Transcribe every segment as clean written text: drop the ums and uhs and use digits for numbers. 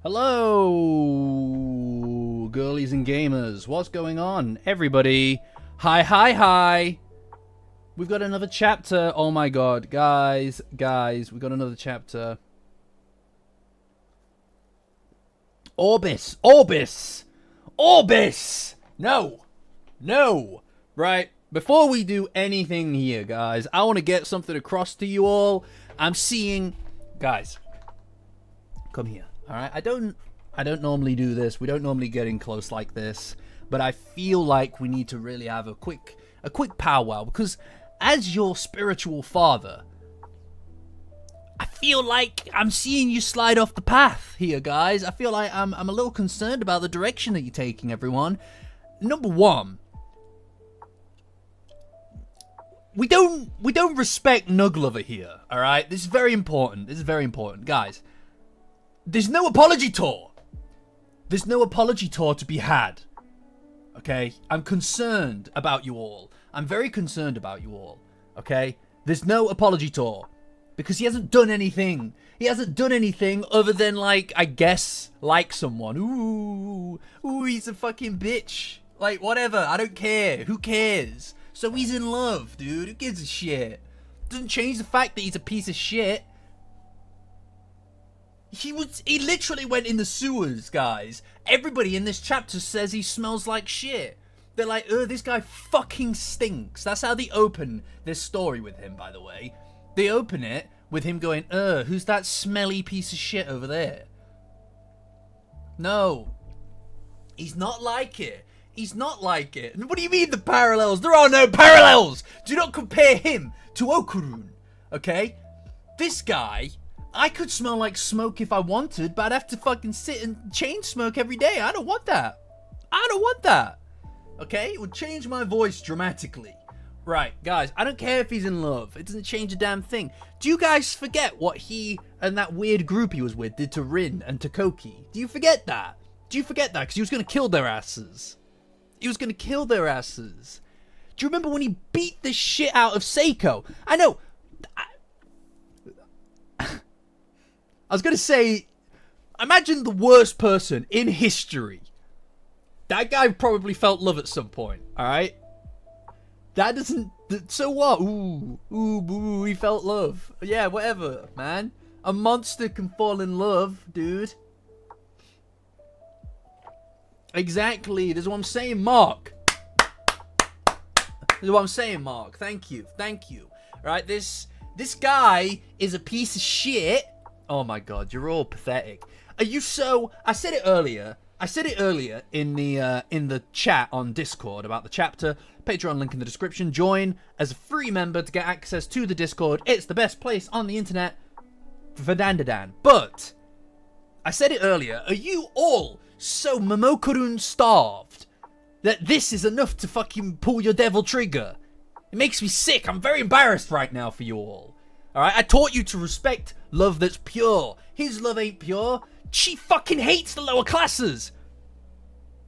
Hello, girlies and gamers. What's going on? Everybody, hi. We've got another chapter. Oh my god, guys, we've got another chapter. Orbis. No. Right, before we do anything here, guys, I want to get something across to you all. I'm seeing... Guys, come here. Alright, I don't normally do this. We don't normally get in close like this. But I feel like we need to really have a quick powwow. Because as your spiritual father, I feel like I'm seeing you slide off the path here, guys. I feel like I'm a little concerned about the direction that you're taking, everyone. Number one, we don't respect Nuglover here, alright? This is very important. Guys. There's no apology tour. There's no apology tour to be had. Okay? I'm concerned about you all. I'm very concerned about you all. Okay? There's no apology tour. Because he hasn't done anything. He hasn't done anything other than, like, I guess, like someone. Ooh, he's a fucking bitch. Like, whatever. I don't care. Who cares? So he's in love, dude. Who gives a shit? Doesn't change the fact that he's a piece of shit. He literally went in the sewers, guys. Everybody in this chapter says he smells like shit. They're like, this guy fucking stinks. That's how they open this story with him, by the way. They open it with him going, who's that smelly piece of shit over there? No. He's not like it. He's not like it. What do you mean the parallels? There are no parallels! Do not compare him to Okurun, okay? This guy... I could smell like smoke if I wanted, but I'd have to fucking sit and chain smoke every day. I don't want that. Okay? It would change my voice dramatically. Right, guys, I don't care if he's in love. It doesn't change a damn thing. Do you guys forget what he and that weird group he was with did to Rin and to Koki? Do you forget that? Because he was going to kill their asses. Do you remember when he beat the shit out of Seiko? I know... I was going to say, imagine the worst person in history. That guy probably felt love at some point, alright? That doesn't... So what? Ooh, he felt love. Yeah, whatever, man. A monster can fall in love, dude. Exactly. This is what I'm saying, Mark. Thank you. Alright, this guy is a piece of shit. Oh my god, you're all pathetic. Are you so... I said it earlier in the chat on Discord about the chapter. Patreon link in the description. Join as a free member to get access to the Discord. It's the best place on the internet for Dandadan. But, I said it earlier, are you all so Momokurun starved that this is enough to fucking pull your devil trigger? It makes me sick. I'm very embarrassed right now for you all. Alright, I taught you to respect love that's pure. His love ain't pure. She fucking hates the lower classes.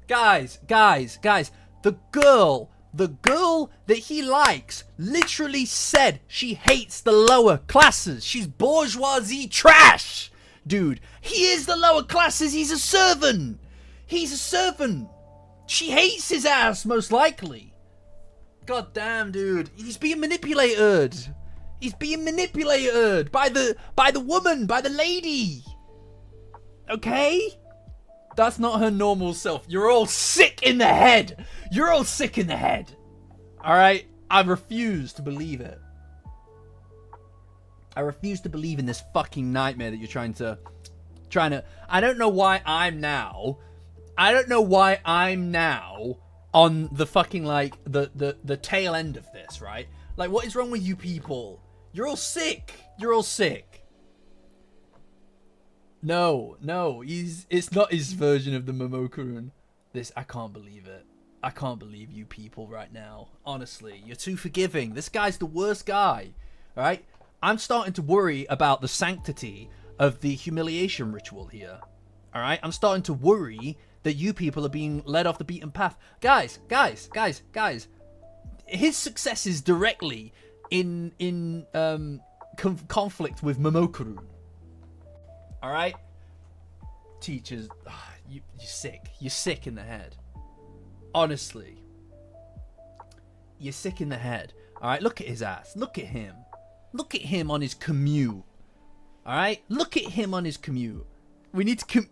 Guys. The girl that he likes literally said she hates the lower classes. She's bourgeoisie trash. Dude, he is the lower classes. He's a servant. She hates his ass, most likely. God damn, dude. He's being manipulated. by the woman, by the lady. Okay? That's not her normal self. You're all sick in the head. Alright? I refuse to believe it. I refuse to believe in this fucking nightmare that you're trying to... I don't know why I'm now on the fucking, like, the tail end of this, right? Like, what is wrong with you people? You're all sick. No, it's not his version of the Momokurun. I can't believe it. I can't believe you people right now. Honestly, you're too forgiving. This guy's the worst guy, right? I'm starting to worry about the sanctity of the humiliation ritual here. Alright? I'm starting to worry that you people are being led off the beaten path. Guys. His success is directly in conflict with Momokurun. Alright? teachers, you're sick. You're sick in the head. Honestly. You're sick in the head. Alright, look at his ass. Look at him. Look at him on his commute. Alright? Look at him on his commute. We need to...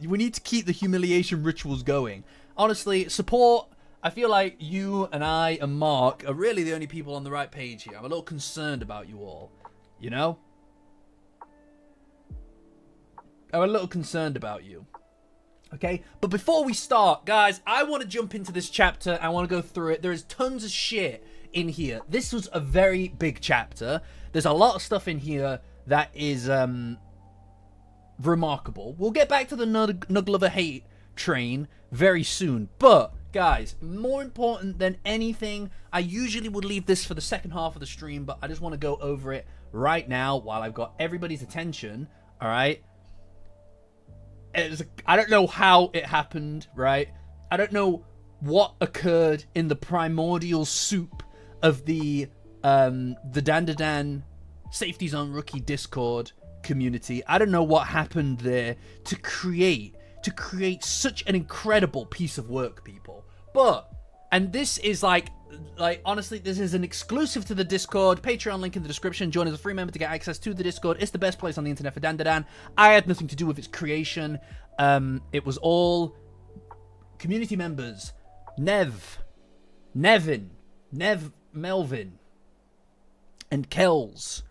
we need to keep the humiliation rituals going. Honestly, support... I feel like you and I and Mark are really the only people on the right page here. I'm a little concerned about you all. You know? I'm a little concerned about you. Okay? But before we start, guys, I want to jump into this chapter. I want to go through it. There is tons of shit in here. This was a very big chapter. There's a lot of stuff in here that is remarkable. We'll get back to the Nuglover hate train very soon. But... guys, more important than anything, I usually would leave this for the second half of the stream, but I just want to go over it right now while I've got everybody's attention, alright? I don't know how it happened, right? I don't know what occurred in the primordial soup of the Dandadan Safety Zone Rookie Discord community. I don't know what happened there to create such an incredible piece of work, people. But, and this is like honestly, this is an exclusive to the Discord. Patreon link in the description. Join as a free member to get access to the Discord. It's the best place on the internet for Dandadan. I had nothing to do with its creation. It was all community members. Melvin, and Kells.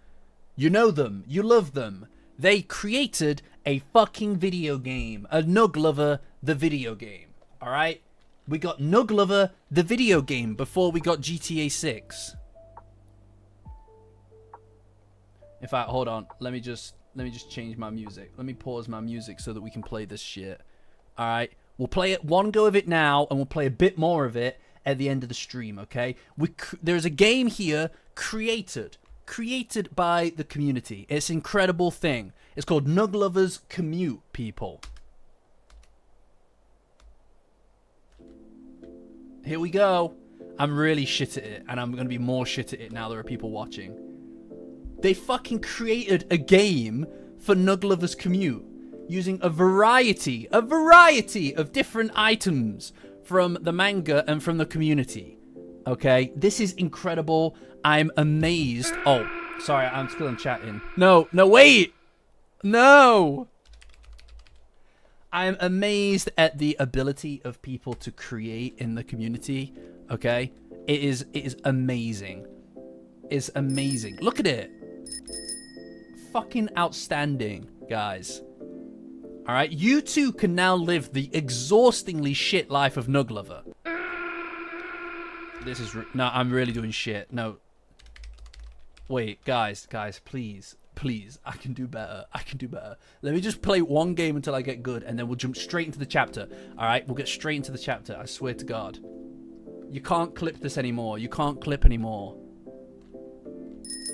You know them. You love them. They created a fucking video game. A Nuglover, the video game. Alright? We got Nuglover, the video game, before we got GTA 6. In fact, hold on. Let me just change my music. Let me pause my music so that we can play this shit. Alright? We'll play it one go of it now, and we'll play a bit more of it at the end of the stream, okay? There's a game here created by the community. It's an incredible thing. It's called Nuglover's Commute, people. Here we go. I'm really shit at it, and I'm going to be more shit at it now there are people watching. They fucking created a game for Nuglover's Commute using a variety of different items from the manga and from the community. Okay, this is incredible. I'm amazed. Oh, sorry, I'm still in chatting. No, wait! No! I'm amazed at the ability of people to create in the community, okay? It is amazing. It's amazing. Look at it. Fucking outstanding, guys. Alright, you too can now live the exhaustingly shit life of Nuglover. This is... no, I'm really doing shit. No. Wait, guys, please. Please, I can do better. Let me just play one game until I get good, and then we'll jump straight into the chapter. Alright, we'll get straight into the chapter. I swear to God. You can't clip this anymore. You can't clip anymore.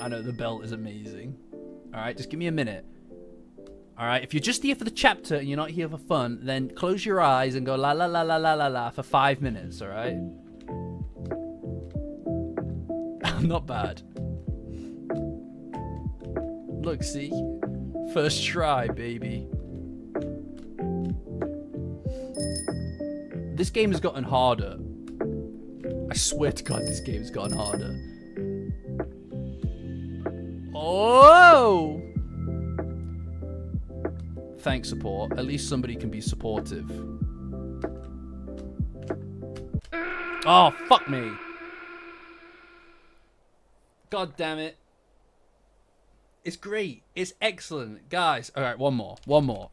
I know, the belt is amazing. Alright, just give me a minute. Alright, if you're just here for the chapter and you're not here for fun, then close your eyes and go la la la la la la la for 5 minutes, alright? Not bad. Look, see? First try, baby. This game has gotten harder. I swear to God, this game has gotten harder. Oh! Thanks, support. At least somebody can be supportive. Oh, fuck me. God damn it. It's great. It's excellent. Guys, alright, one more.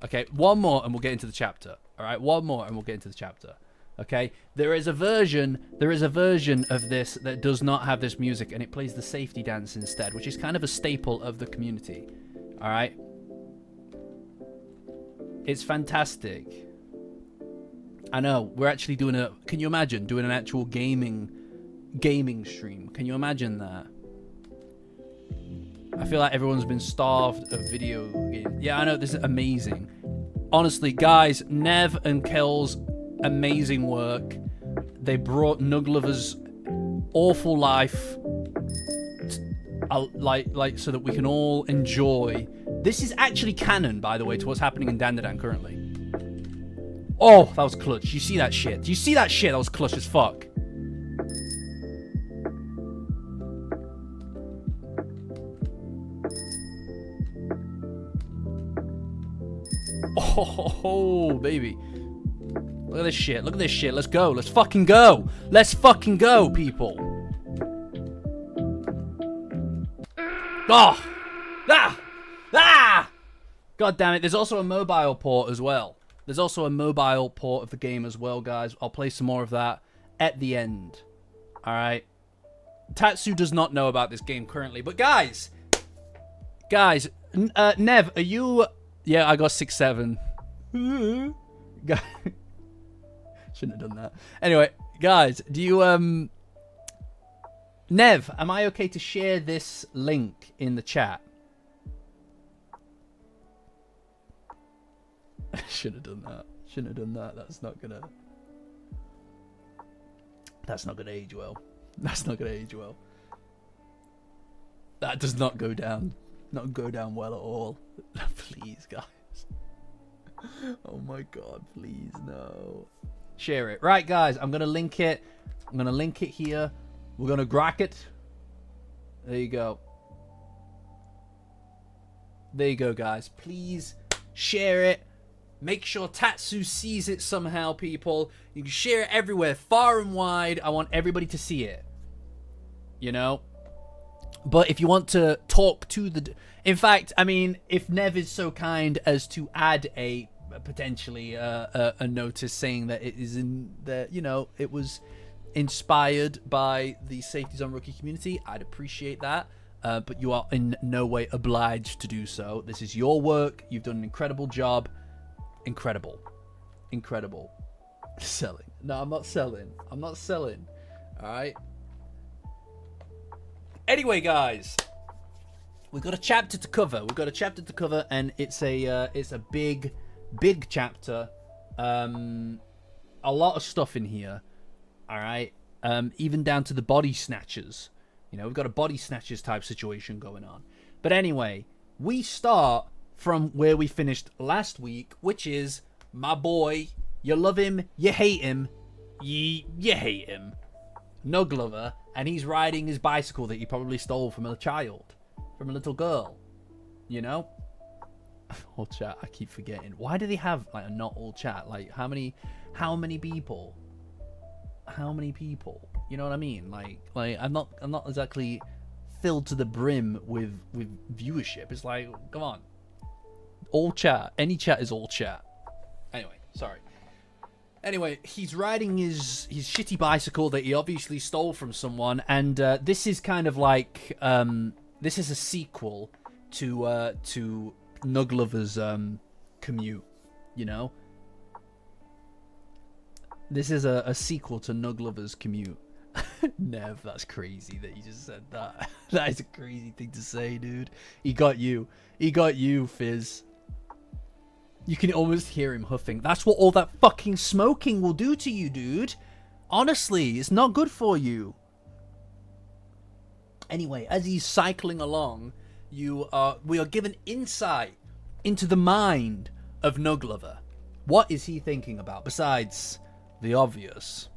Okay, one more and we'll get into the chapter. Alright, one more and we'll get into the chapter. Okay, there is a version of this that does not have this music, and it plays the safety dance instead, which is kind of a staple of the community. Alright? It's fantastic. I know, we're actually doing a... Can you imagine doing an actual gaming stream? Can you imagine that? I feel like everyone's been starved of video games. Yeah, I know, this is amazing. Honestly, guys, Nev and Kel's amazing work. They brought Nuglover's awful life like so that we can all enjoy. This is actually canon, by the way, to what's happening in Dandadan currently. Oh, that was clutch. You see that shit? Do you see that shit? That was clutch as fuck. Oh, baby. Look at this shit. Look at this shit. Let's go. Let's fucking go. Let's fucking go, people. Oh. Ah. Ah. God damn it. There's also a mobile port as well. There's also a mobile port of the game as well, guys. I'll play some more of that at the end. Alright. Tatsu does not know about this game currently. But guys. Guys. Nev, are you... Yeah, I got 6-7. Shouldn't have done that. Anyway, guys, do you, Nev, am I okay to share this link in the chat? Shouldn't have done that. Shouldn't have done that. That's not gonna age well. That's not gonna age well. That does not go down. Not go down well at all. Please, guys. Oh my god, please, no. Share it. Right, guys, I'm gonna link it. I'm gonna link it here. We're gonna grack it. There you go. There you go, guys. Please share it. Make sure Tatsu sees it somehow, people. You can share it everywhere, far and wide. I want everybody to see it. You know? But if you want to talk to the... In fact, I mean, if Nev is so kind as to add a potentially a notice saying that it is in the, you know, it was inspired by the Safety Zone Rookie community, I'd appreciate that. But you are in no way obliged to do so. This is your work. You've done an incredible job. Incredible. Incredible. Selling. No, I'm not selling. I'm not selling. All right. Anyway, guys, we've got a chapter to cover. We've got a chapter to cover, and it's a big chapter. A lot of stuff in here. All right. Even down to the body snatchers. You know, we've got a body snatchers type situation going on. But anyway, we start from where we finished last week, which is my boy. You love him, you hate him, you hate him. Nuglover, and he's riding his bicycle that he probably stole from a child, from a little girl. You know? All chat, I keep forgetting. Why do they have like a not all chat? Like how many people? How many people? You know what I mean? Like I'm not exactly filled to the brim with viewership. It's like, come on. All chat. Any chat is all chat. Anyway, sorry. Anyway, he's riding his shitty bicycle that he obviously stole from someone, and this is kind of like this is a sequel to Nuglover's commute. You know, this is a sequel to Nuglover's commute. Nev, that's crazy that you just said that. That is a crazy thing to say, dude. He got you. He got you, Fizz. You can almost hear him huffing. That's what all that fucking smoking will do to you, dude. Honestly, it's not good for you. Anyway, as he's cycling along, we are given insight into the mind of Nuglover. What is he thinking about besides the obvious?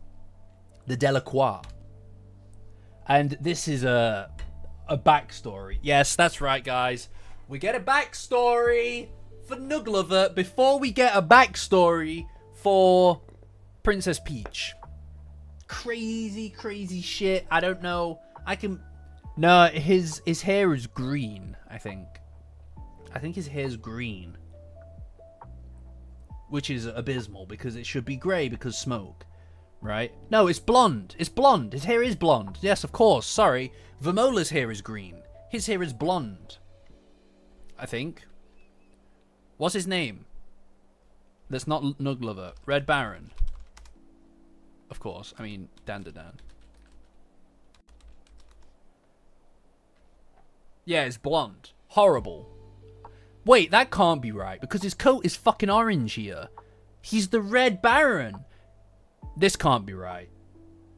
The Delacroix. And this is a backstory. Yes, that's right, guys. We get a backstory for Nuglover before we get a backstory for Princess Peach. Crazy shit. I don't know. No, his hair is green, I think. I think his hair's green. Which is abysmal because it should be grey because smoke. Right? No, it's blonde. It's blonde. His hair is blonde. Yes, of course. Sorry. Vamola's hair is green. His hair is blonde. I think. What's his name? That's not Nuglover. Red Baron. Of course. I mean, Dandadan. Yeah, it's blonde. Horrible. Wait, that can't be right because his coat is fucking orange here. He's the Red Baron. This can't be right.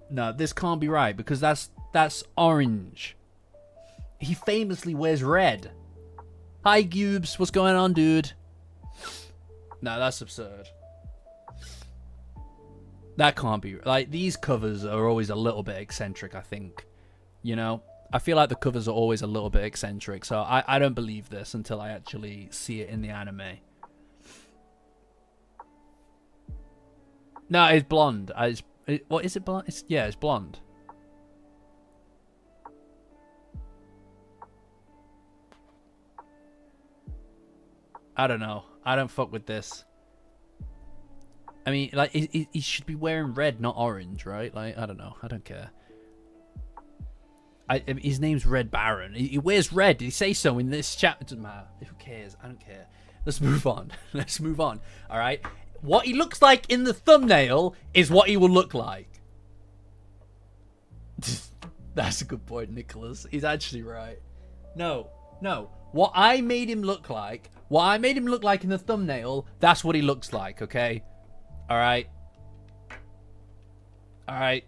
No, this can't be right because that's orange. He famously wears red. Hi, Goobs. What's going on, dude? No, that's absurd. That can't be. Like, these covers are always a little bit eccentric, I think. You know? I feel like the covers are always a little bit eccentric, so I don't believe this until I actually see it in the anime. No, it's blonde. What is it blonde? Yeah, it's blonde. I don't know. I don't fuck with this. I mean, like, he should be wearing red, not orange, right? Like, I don't know. I don't care. His name's Red Baron. He wears red. Did he say so in this chapter? It doesn't matter. Who cares? I don't care. Let's move on. Let's move on. All right? What he looks like in the thumbnail is what he will look like. That's a good point, Nicholas. He's actually right. No. What I made him look like in the thumbnail, that's what he looks like, okay? All right? All right.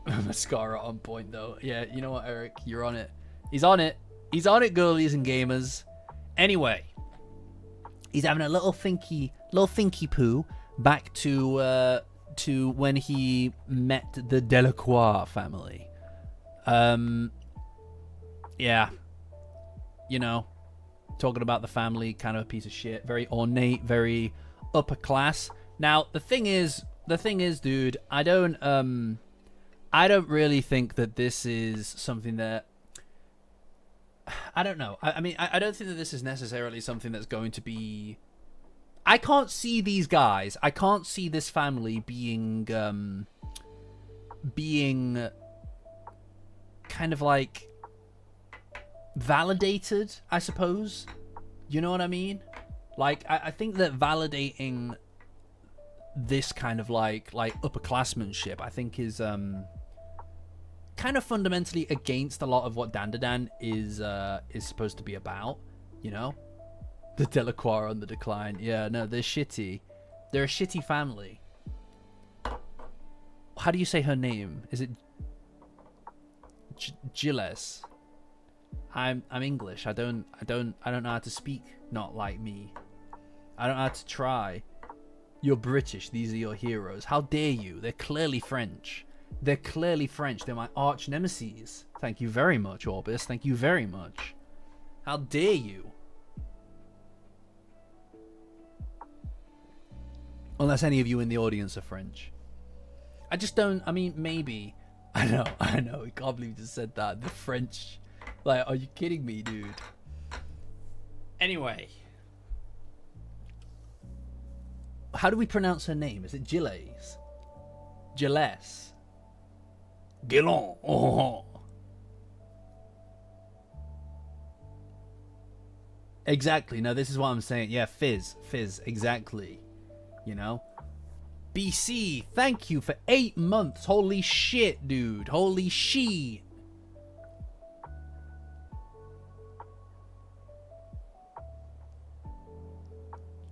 Mascara on point, though. Yeah, you know what, Eric? You're on it. He's on it. He's on it, girlies and gamers. Anyway. He's having a little thinky poo back to when he met the Delacroix family. Yeah. You know, talking about the family, kind of a piece of shit. Very ornate, very upper class. Now, the thing is, dude, I don't really think that this is something that... I don't know. I mean, I don't think that this is necessarily something that's going to be... I can't see these guys. I can't see this family being kind of like validated, I suppose. You know what I mean? Like, I think that validating this kind of like upperclassmanship, I think is kind of fundamentally against a lot of what Dandadan is supposed to be about, you know? The Delacroix on the decline. Yeah, no, they're shitty. They're a shitty family. How do you say her name? Is it Gilles? I'm English. I don't know how to speak not like me. I don't know how to try. You're British. These are your heroes. How dare you? They're clearly French. They're clearly French. They're my arch nemesis. Thank you very much, Orbis. Thank you very much. How dare you? Unless any of you in the audience are French. I just don't... I mean, maybe. I know. I can't believe you just said that. The French... Like, are you kidding me, dude? Anyway. How do we pronounce her name? Is it Gilles? Gilles. Guillon. Oh. Exactly. No, this is what I'm saying. Yeah, Fizz. Exactly. You know? BC, thank you for 8 months. Holy shit, dude. Holy shit.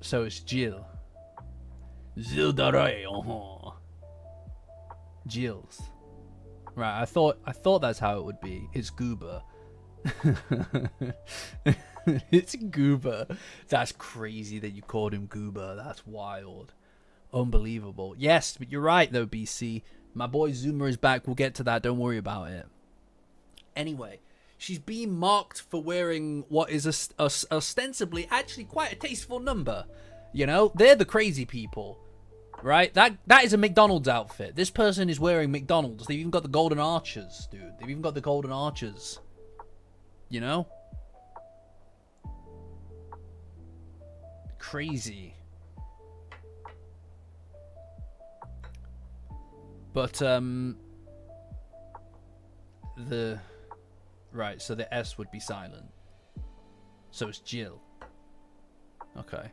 So it's Jill. Zildare. Jills. Right, I thought that's how it would be. It's Goober. It's Goober. That's crazy that you called him Goober. That's wild. Unbelievable. Yes, but you're right though, BC. My boy Zoomer is back. We'll get to that. Don't worry about it. Anyway, she's being marked for wearing what is ostensibly actually quite a tasteful number. You know, they're the crazy people. Right? That is a McDonald's outfit. This person is wearing McDonald's. They've even got the golden arches, dude. They've even got the golden arches. You know? Crazy. But, right, so the S would be silent. So it's Jill. Okay.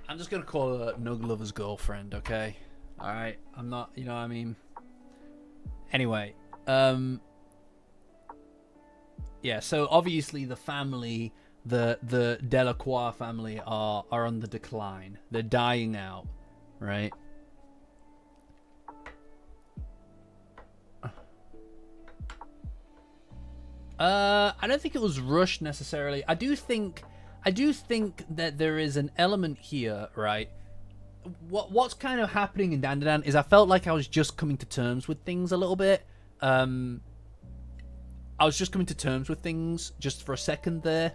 I'm just gonna call her Nuglover's girlfriend, okay? Alright, I'm not, you know what I mean? Anyway, yeah, so obviously the family, the Delacroix family are on the decline. They're dying out, right? I don't think it was rushed necessarily. I do think that there is an element here, right? What's kind of happening in Dandadan is I felt like I was just coming to terms with things a little bit. I was just coming to terms with things just for a second there.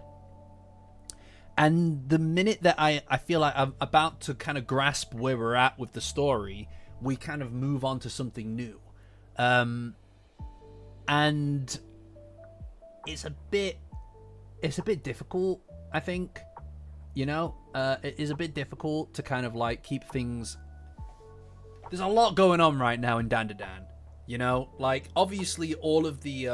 And the minute that I feel like I'm about to kind of grasp where we're at with the story, we kind of move on to something new. And it's a bit difficult, I think. You know, it is a bit difficult to kind of like keep things. There's a lot going on right now in Dandadan. You know, like obviously all of the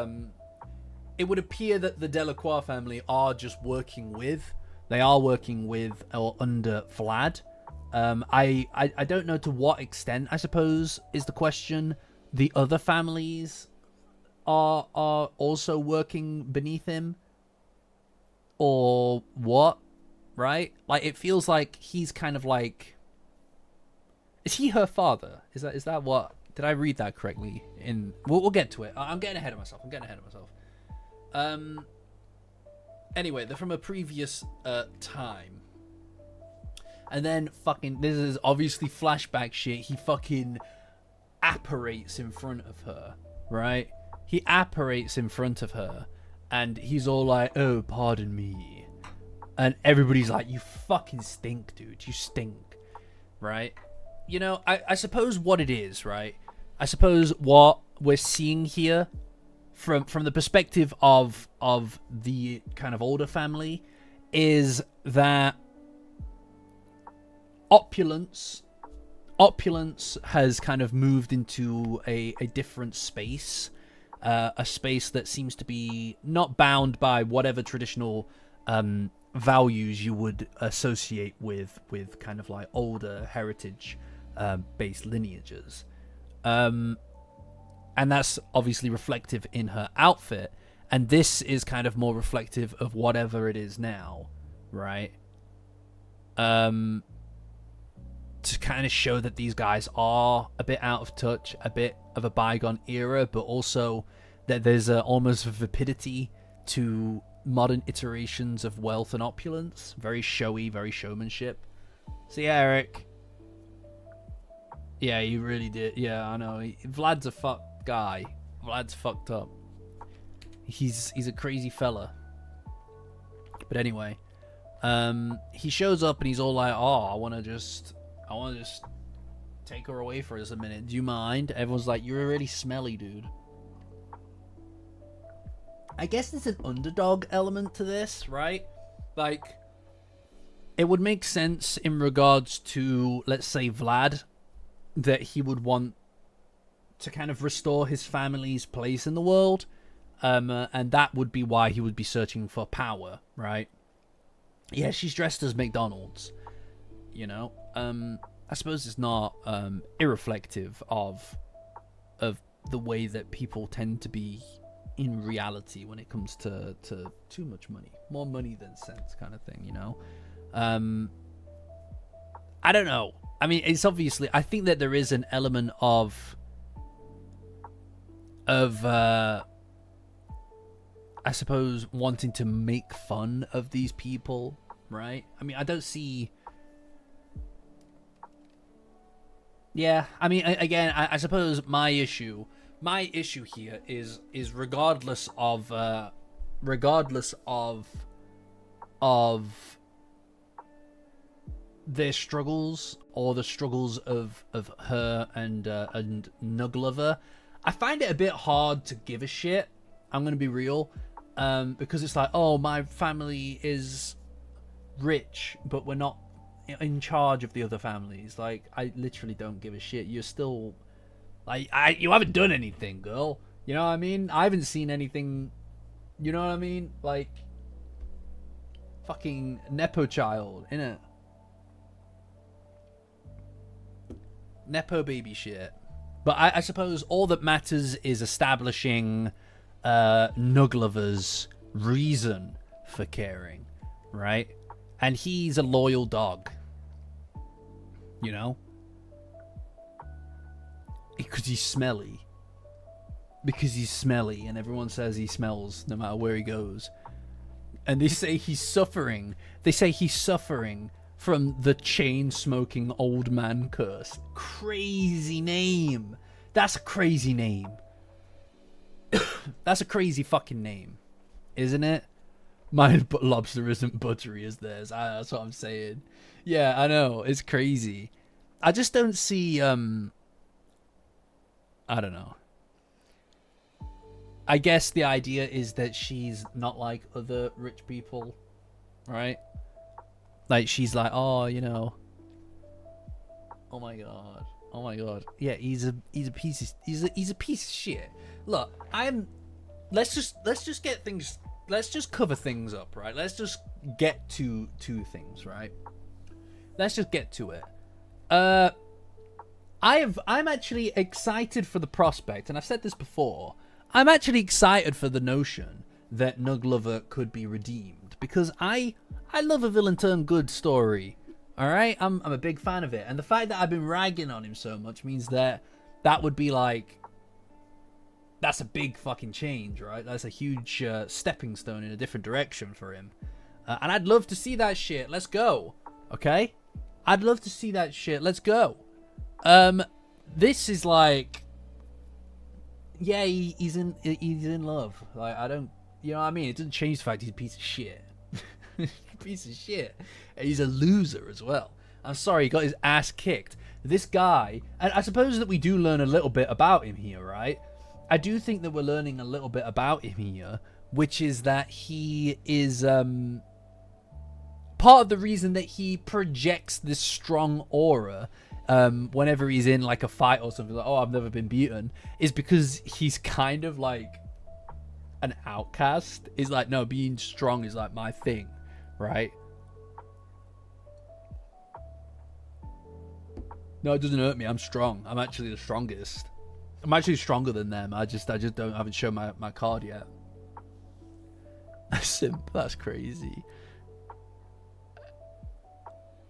it would appear that the Delacroix family are just working with. They are working with or under Vlad. I don't know to what extent, I suppose, is the question. The other families are also working beneath him. Or what? Right? Like, it feels like he's kind of like... Is he her father? Is that what... Did I read that correctly? We'll get to it. I'm getting ahead of myself. Anyway, they're from a previous time. And then fucking... This is obviously flashback shit. He fucking apparates in front of her. Right? He apparates in front of her. And he's all like, oh, pardon me. And everybody's like, you fucking stink, dude. You stink. Right? You know, I suppose what it is, right? I suppose what we're seeing here from the perspective of the kind of older family is that opulence has kind of moved into a different space. A space that seems to be not bound by whatever traditional values you would associate with kind of like older heritage based lineages. And that's obviously reflective in her outfit. And this is kind of more reflective of whatever it is now, right? To kind of show that these guys are a bit out of touch, a bit of a bygone era, but also that there's almost a vapidity to modern iterations of wealth and opulence. Very showy, very showmanship. See, Eric. Yeah, you really did. Yeah, I know. Vlad's a fucked guy. Vlad's fucked up. He's a crazy fella. But anyway, he shows up and he's all like, "Oh, I want to just take her away for us a minute. Do you mind?" Everyone's like, "You're already smelly, dude." I guess there's an underdog element to this, right? Like, it would make sense in regards to, let's say, Vlad, that he would want to kind of restore his family's place in the world. And that would be why he would be searching for power, right? Yeah, she's dressed as McDonald's, you know? I suppose it's not irreflective of the way that people tend to be in reality when it comes to too much money. More money than sense kind of thing, you know? I don't know. I mean, it's obviously... I think that there is an element of I suppose, wanting to make fun of these people, right? I mean, I don't see... Yeah, I mean, again, I suppose my issue here is regardless of their struggles or the struggles of her and Nuglover, I find it a bit hard to give a shit. I'm gonna be real, because it's like, oh, my family is rich, but we're not in charge of the other families. Like, I literally don't give a shit. You're still, like, you haven't done anything, girl. You know what I mean? I haven't seen anything. You know what I mean? Like, fucking Nepo child, innit? Nepo baby shit. But I suppose all that matters is establishing Nuglover's reason for caring, right? And he's a loyal dog, you know? Because he's smelly. because he's smelly, and everyone says he smells no matter where he goes. And they say he's suffering. They say he's suffering from the chain-smoking old man curse. Crazy name. That's a crazy name. That's a crazy fucking name, isn't it? My lobster isn't buttery as theirs. That's what I'm saying. Yeah, I know. It's crazy. I just don't see... I don't know. I guess the idea is that she's not like other rich people, right? Like, she's like, oh, you know... Oh my god. Oh my god. Yeah, he's a piece of shit. Look, let's just get things, let's just cover things up, right? Let's just get to things, right? Let's just get to it. I'm actually excited for the prospect, and I've said this before. I'm actually excited for the notion that Nuglover could be redeemed, because I love a villain turned good story. All right, I'm a big fan of it, and the fact that I've been ragging on him so much means that would be like, that's a big fucking change, right? That's a huge stepping stone in a different direction for him, and I'd love to see that shit. Let's go, okay? I'd love to see that shit. Let's go. This is like, yeah, he's in love. Like, I don't, you know what I mean? It doesn't change the fact he's a piece of shit. Piece of shit. And he's a loser as well. I'm sorry, he got his ass kicked. This guy, and I suppose that we do learn a little bit about him here, right? I do think that we're learning a little bit about him here, which is that he is part of the reason that he projects this strong aura whenever he's in like a fight or something, like, oh, I've never been beaten, is because he's kind of like an outcast. Is like, no, being strong is like my thing, right? No, it doesn't hurt me. I'm strong. I'm actually the strongest. I'm actually stronger than them. I just haven't shown my card yet. Simp, that's crazy.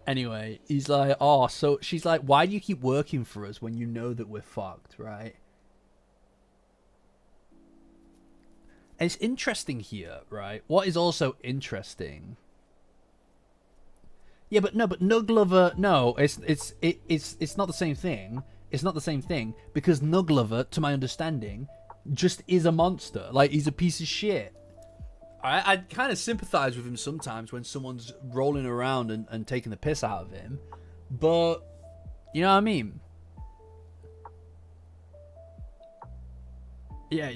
Anyway, he's like, oh, so she's like, why do you keep working for us when you know that we're fucked, right? And it's interesting here, right? What is also interesting... Yeah, but Nuglover, no, it's not the same thing. It's not the same thing, because Nuglover, to my understanding, just is a monster. Like, he's a piece of shit. I kind of sympathize with him sometimes when someone's rolling around and taking the piss out of him. But, you know what I mean? Yeah,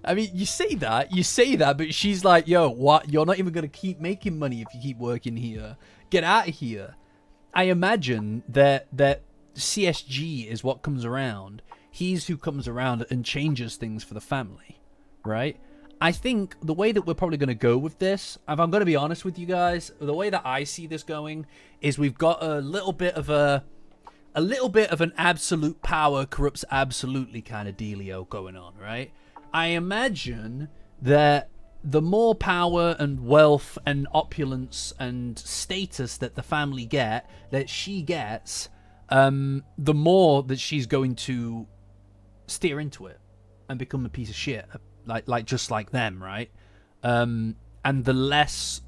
I mean, you say that, but she's like, yo, what? You're not even going to keep making money if you keep working here. Get out of here. I imagine that CSG is what comes around. He's who comes around and changes things for the family, right? I think the way that we're probably going to go with this, if I'm going to be honest with you guys, the way that I see this going is we've got a little bit of an absolute power corrupts absolutely kind of dealio going on, right? I imagine that the more power and wealth and opulence and status that the family get, that she gets, the more that she's going to steer into it and become a piece of shit, like just like them, right? And the less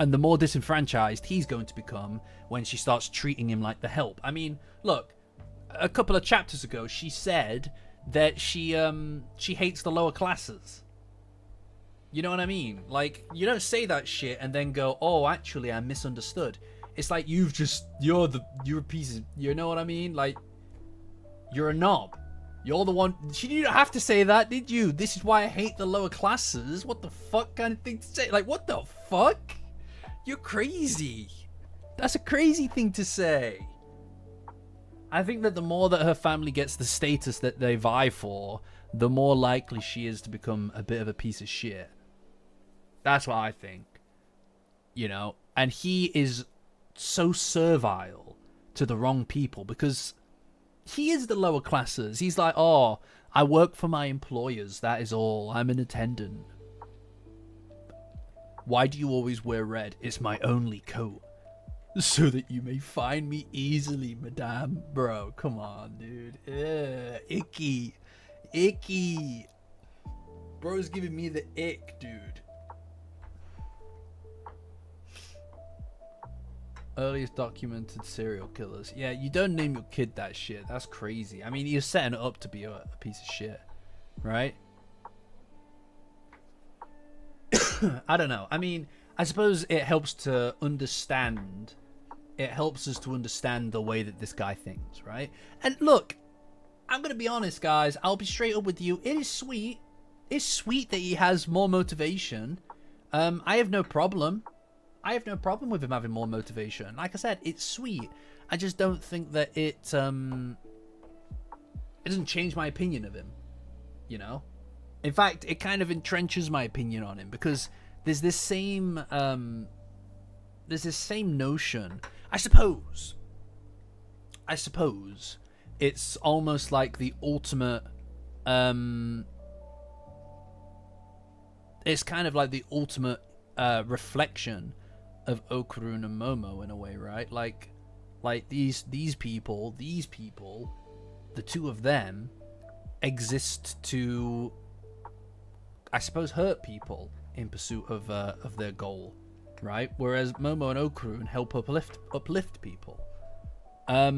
and the more disenfranchised he's going to become when she starts treating him like the help. I mean, look, a couple of chapters ago, she said that she hates the lower classes. You know what I mean? Like, you don't say that shit and then go, oh, actually, I misunderstood. It's like you're a piece of, you know what I mean? Like, you're a knob. You're the one. She didn't have to say that, did you? This is why I hate the lower classes. What the fuck kind of thing to say? Like, what the fuck? You're crazy. That's a crazy thing to say. I think that the more that her family gets the status that they vie for, the more likely she is to become a bit of a piece of shit. That's what I think. You know? And he is so servile to the wrong people because he is the lower classes. He's like, oh, I work for my employers. That is all. I'm an attendant. Why do you always wear red? It's my only coat. So that you may find me easily, madame. Bro, come on, dude. Icky. icky. Bro's giving me the ick, dude. Earliest documented serial killers. Yeah, you don't name your kid that shit. That's crazy. I mean, you're setting it up to be a piece of shit, right? I don't know. I mean, I suppose it helps to understand. It helps us to understand the way that this guy thinks, right? And look, I'm going to be honest, guys. I'll be straight up with you. It is sweet. It's sweet that he has more motivation. I have no problem. I have no problem with him having more motivation. Like I said, it's sweet. I just don't think that it doesn't change my opinion of him, you know? In fact, it kind of entrenches my opinion on him because there's this same notion. I suppose it's almost like the ultimate it's kind of like the ultimate reflection of Okurun and Momo in a way, right? Like these people, the two of them exist to, I suppose, hurt people in pursuit of their goal, right? Whereas Momo and Okurun help uplift people. I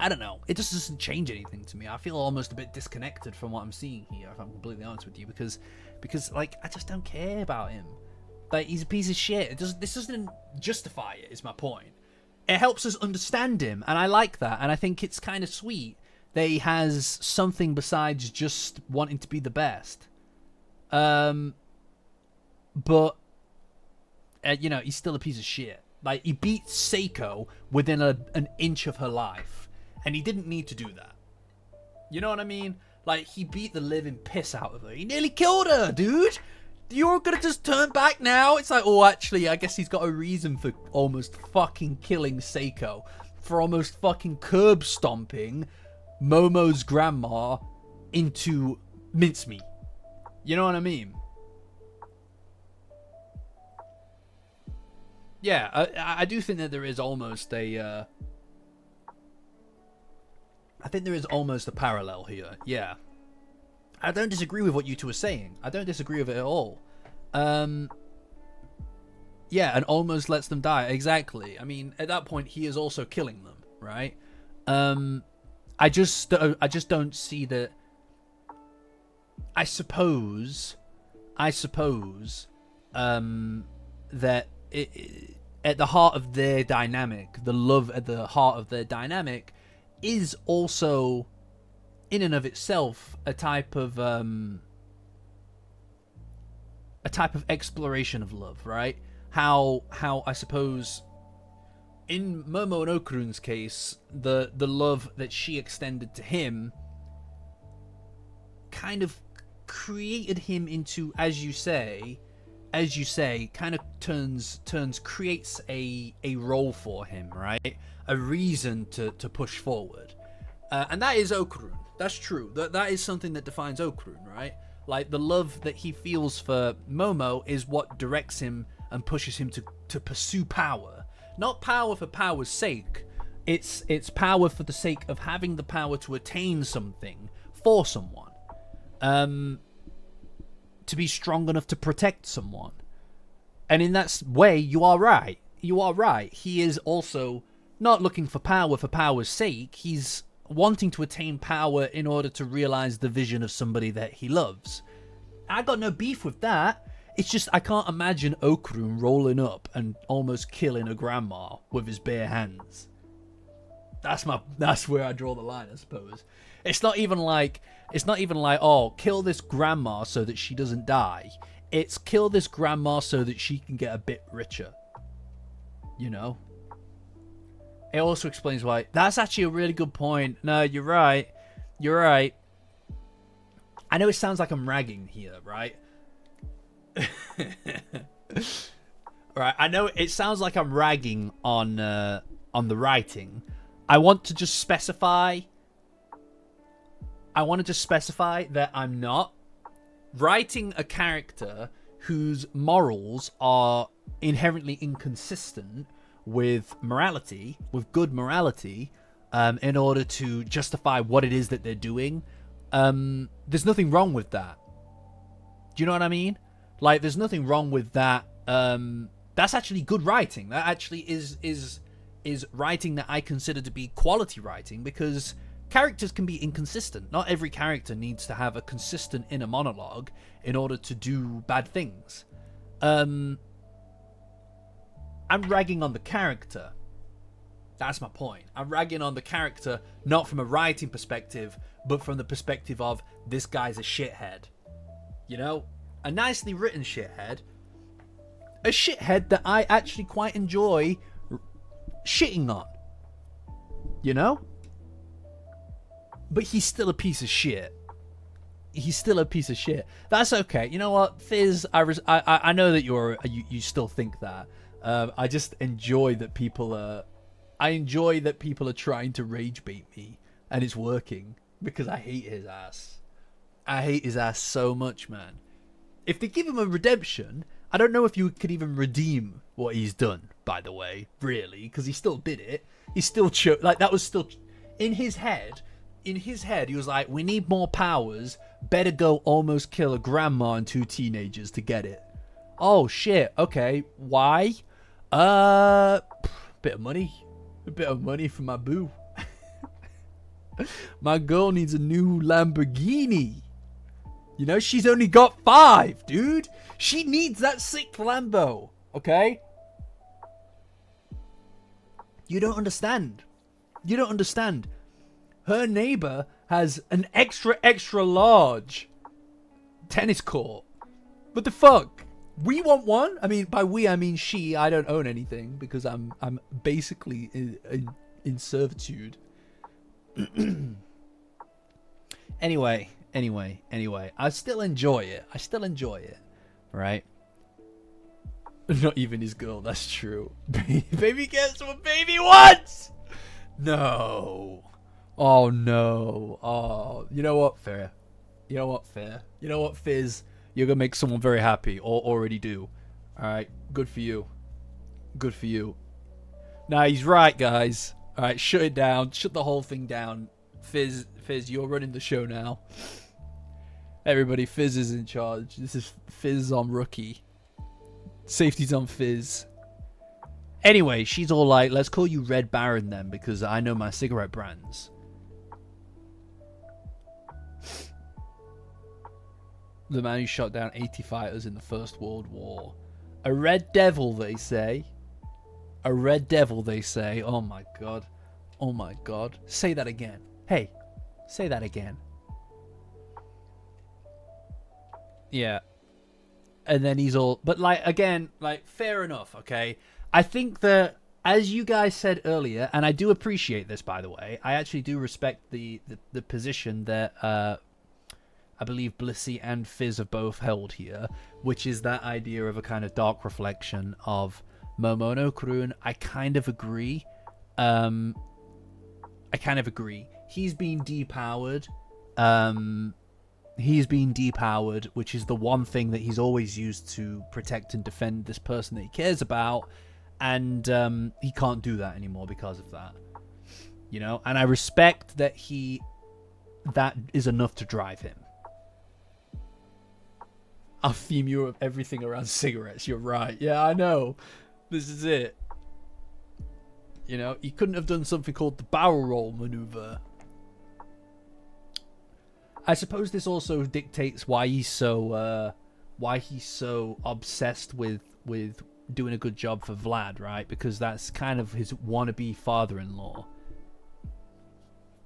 don't know. It just doesn't change anything to me. I feel almost a bit disconnected from what I'm seeing here, if I'm completely honest with you, because like, I just don't care about him. Like, he's a piece of shit. This doesn't justify it, is my point. It helps us understand him, and I like that, and I think it's kind of sweet that he has something besides just wanting to be the best. But you know, he's still a piece of shit. Like, he beat Seiko within an inch of her life, and he didn't need to do that. You know what I mean? Like, he beat the living piss out of her. He nearly killed her, dude. You're gonna just turn back now? It's like, oh, actually, I guess he's got a reason for almost fucking killing Seiko. For almost fucking curb stomping Momo's grandma into mincemeat. You know what I mean? Yeah, I do think that there is almost a... I think there is almost a parallel here, yeah. I don't disagree with what you two are saying. I don't disagree with it at all. Yeah, and almost lets them die. Exactly. I mean, at that point, he is also killing them, right? I just don't see that... I suppose... that at the heart of their dynamic, the love at the heart of their dynamic is also, in and of itself, a type of exploration of love, right? How I suppose in Momo and Okurun's case, the love that she extended to him kind of created him into, as you say, kind of creates a role for him, right? A reason to push forward. And that is Okurun. That's true. That is something that defines Okurun, right? Like, the love that he feels for Momo is what directs him and pushes him to pursue power. Not power for power's sake. It's power for the sake of having the power to attain something for someone. To be strong enough to protect someone. And in that way, you are right. You are right. He is also not looking for power's sake. He's wanting to attain power in order to realize the vision of somebody that he loves. I got no beef with that. It's just I can't imagine Okurun rolling up and almost killing a grandma with his bare hands. That's where I draw the line, I suppose. It's not even like, oh, kill this grandma so that she doesn't die. It's kill this grandma so that she can get a bit richer. You know? It also explains why. That's actually a really good point. No, you're right. You're right. I know it sounds like I'm ragging here, right? Right. I know it sounds like I'm ragging on the writing. I want to just specify that I'm not writing a character whose morals are inherently inconsistent with morality, with good morality. in order to justify what it is that they're doing. There's nothing wrong with that. Do you know what I mean? Like, there's nothing wrong with that. That's actually good writing. That actually is writing that I consider to be quality writing, because characters can be inconsistent. Not every character needs to have a consistent inner monologue in order to do bad things. I'm ragging on the character. That's my point. I'm ragging on the character, not from a writing perspective, but from the perspective of, this guy's a shithead. You know? A nicely written shithead. A shithead that I actually quite enjoy shitting on. You know? But he's still a piece of shit. He's still a piece of shit. That's okay. You know what, Fizz? I know that you still think that. I just enjoy that people are. I enjoy that people are trying to rage bait me, and it's working, because I hate his ass. I hate his ass so much, man. If they give him a redemption, I don't know if you could even redeem what he's done. By the way, really, because he still did it. He still like that was still in his head. In his head, he was like, "We need more powers. Better go almost kill a grandma and 2 teenagers to get it." Oh shit. Okay, why? Bit of money. A bit of money for my boo. My girl needs a new Lamborghini. You know, she's only got 5, dude. She needs that 6th Lambo. Okay? You don't understand. You don't understand. Her neighbor has an extra large tennis court. What the fuck? We want one? I mean, by we I mean she. I don't own anything because I'm basically in servitude. Anyway. I still enjoy it. Right? Not even his girl. That's true. Baby gets what baby wants. No. Oh no. Oh, you know what? Fair. You know what, Fizz? You're gonna make someone very happy, or already do. Alright, good for you. Good for you. Nah, he's right, guys. Alright, shut it down. Shut the whole thing down. Fizz, you're running the show now. Everybody, Fizz is in charge. This is Fizz on Rookie. Safety's on Fizz. Anyway, she's all like, let's call you Red Baron then, because I know my cigarette brands. The man who shot down 80 fighters in the First World War. A red devil, they say. A red devil, they say. Oh my god. Oh my god. Say that again. Hey, say that again. Yeah. And then he's all... But, like, again, like, fair enough, okay? I think that, as you guys said earlier, and I do appreciate this, by the way, I actually do respect the position that I believe Blissey and Fizz have both held here, which is that idea of a kind of dark reflection of Momono-Kurun. I kind of agree. He's been depowered. He's been depowered, which is the one thing that he's always used to protect and defend this person that he cares about. And he can't do that anymore because of that. You know? And I respect that that is enough to drive him. I'll theme you of everything around cigarettes. You're right. Yeah, I know. This is it. You know, he couldn't have done something called the barrel roll maneuver. I suppose this also dictates why he's so obsessed with doing a good job for Vlad, right? Because that's kind of his wannabe father-in-law.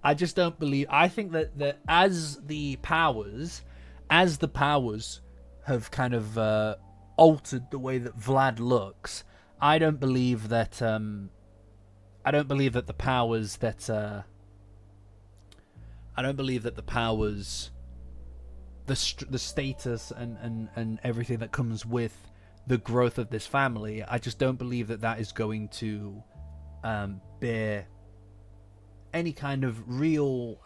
I just don't believe... I think that as the powers have kind of altered the way that Vlad looks, I don't believe that the powers the status and everything that comes with the growth of this family, I just don't believe that is going to bear any kind of real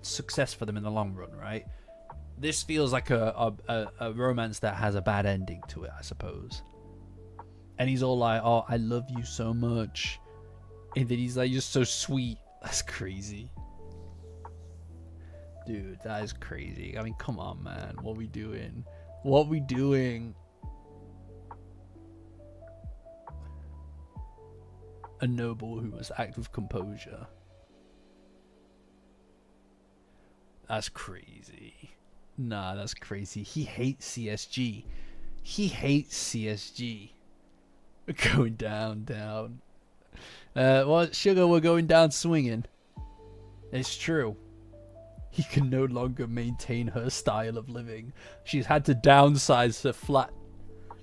success for them in the long run, right? This feels like a romance that has a bad ending to it, I suppose. And he's all like, "Oh, I love you so much," and then he's like, "You're so sweet." That's crazy. Dude, that is crazy. I mean, come on, man. What we doing? What we doing? A noble who must act with composure. That's crazy. Nah, that's crazy. He hates CSG. He hates CSG. We're going down, down. Well, Sugar, we're going down swinging. It's true. He can no longer maintain her style of living. She's had to downsize her flat.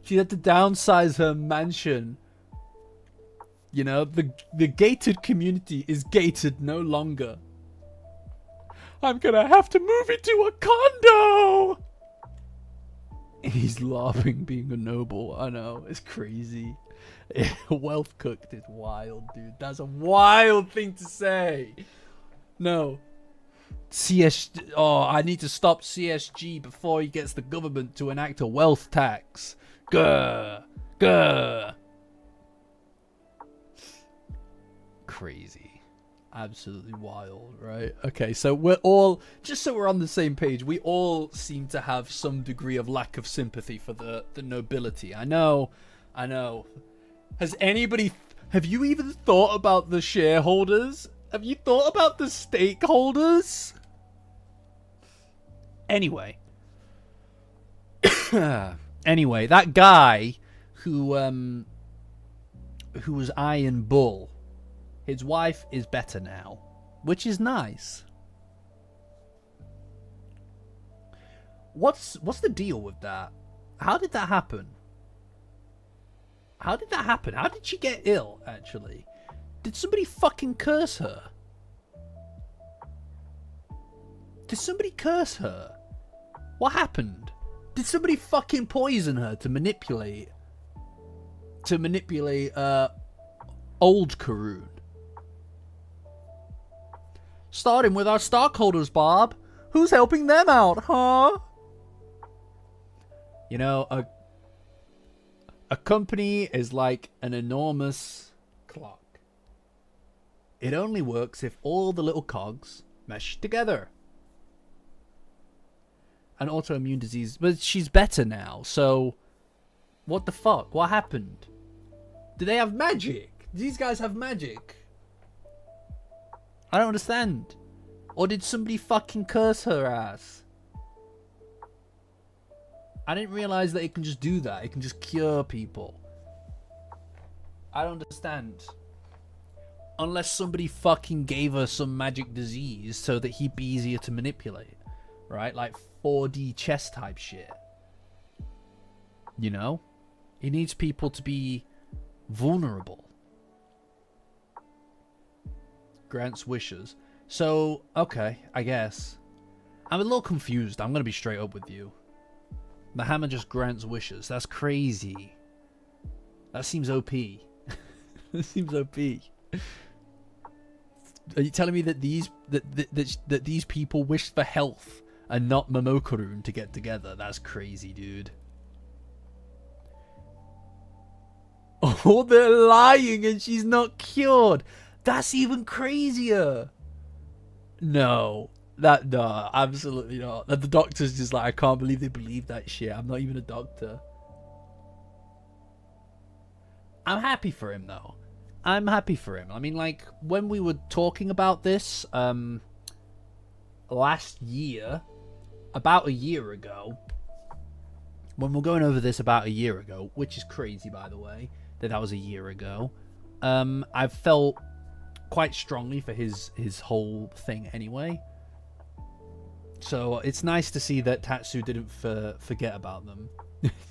She had to downsize her mansion. You know, the gated community is gated no longer. I'm gonna have to move into a condo! He's laughing being a noble. I know, it's crazy. Wealth cooked is wild, dude. That's a wild thing to say. No. Oh, I need to stop CSG before he gets the government to enact a wealth tax. Grr. Grr. Crazy. Absolutely wild, right? Okay, so we're all, just so we're on the same page, we all seem to have some degree of lack of sympathy for the nobility. I know. Has anybody, have you even thought about the shareholders? Have you thought about the stakeholders? Anyway. Anyway, that guy who was Iron Bull, his wife is better now, which is nice. What's the deal with that? How did that happen? How did that happen? How did she get ill, actually? Did somebody fucking curse her? Did somebody curse her? What happened? Did somebody fucking poison her to manipulate old Karoon? Starting with our stockholders, Bob. Who's helping them out, huh? You know, a company is like an enormous clock. It only works if all the little cogs mesh together. An autoimmune disease, but she's better now, so what the fuck? What happened? Do they have magic? Do these guys have magic? I don't understand. Or did somebody fucking curse her ass? I didn't realize that it can just do that. It can just cure people. I don't understand. Unless somebody fucking gave her some magic disease so that he'd be easier to manipulate. Right? Like 4D chess type shit. You know? He needs people to be vulnerable. Grants wishes. So, okay, I guess. I'm a little confused. I'm going to be straight up with you. The hammer just grants wishes. That's crazy. That seems OP. That seems OP. Are you telling me that these people wish for health and not Momokaroon to get together? That's crazy, dude. Oh, they're lying and she's not cured. That's even crazier. No, absolutely not. The doctor's just like, I can't believe they believe that shit. I'm not even a doctor. I'm happy for him, though. I'm happy for him. I mean, like, when we were talking about this last year, about a year ago, when we're going over this about a year ago, which is crazy, by the way, that was a year ago, I felt quite strongly for his whole thing anyway. So it's nice to see that Tatsu didn't forget about them.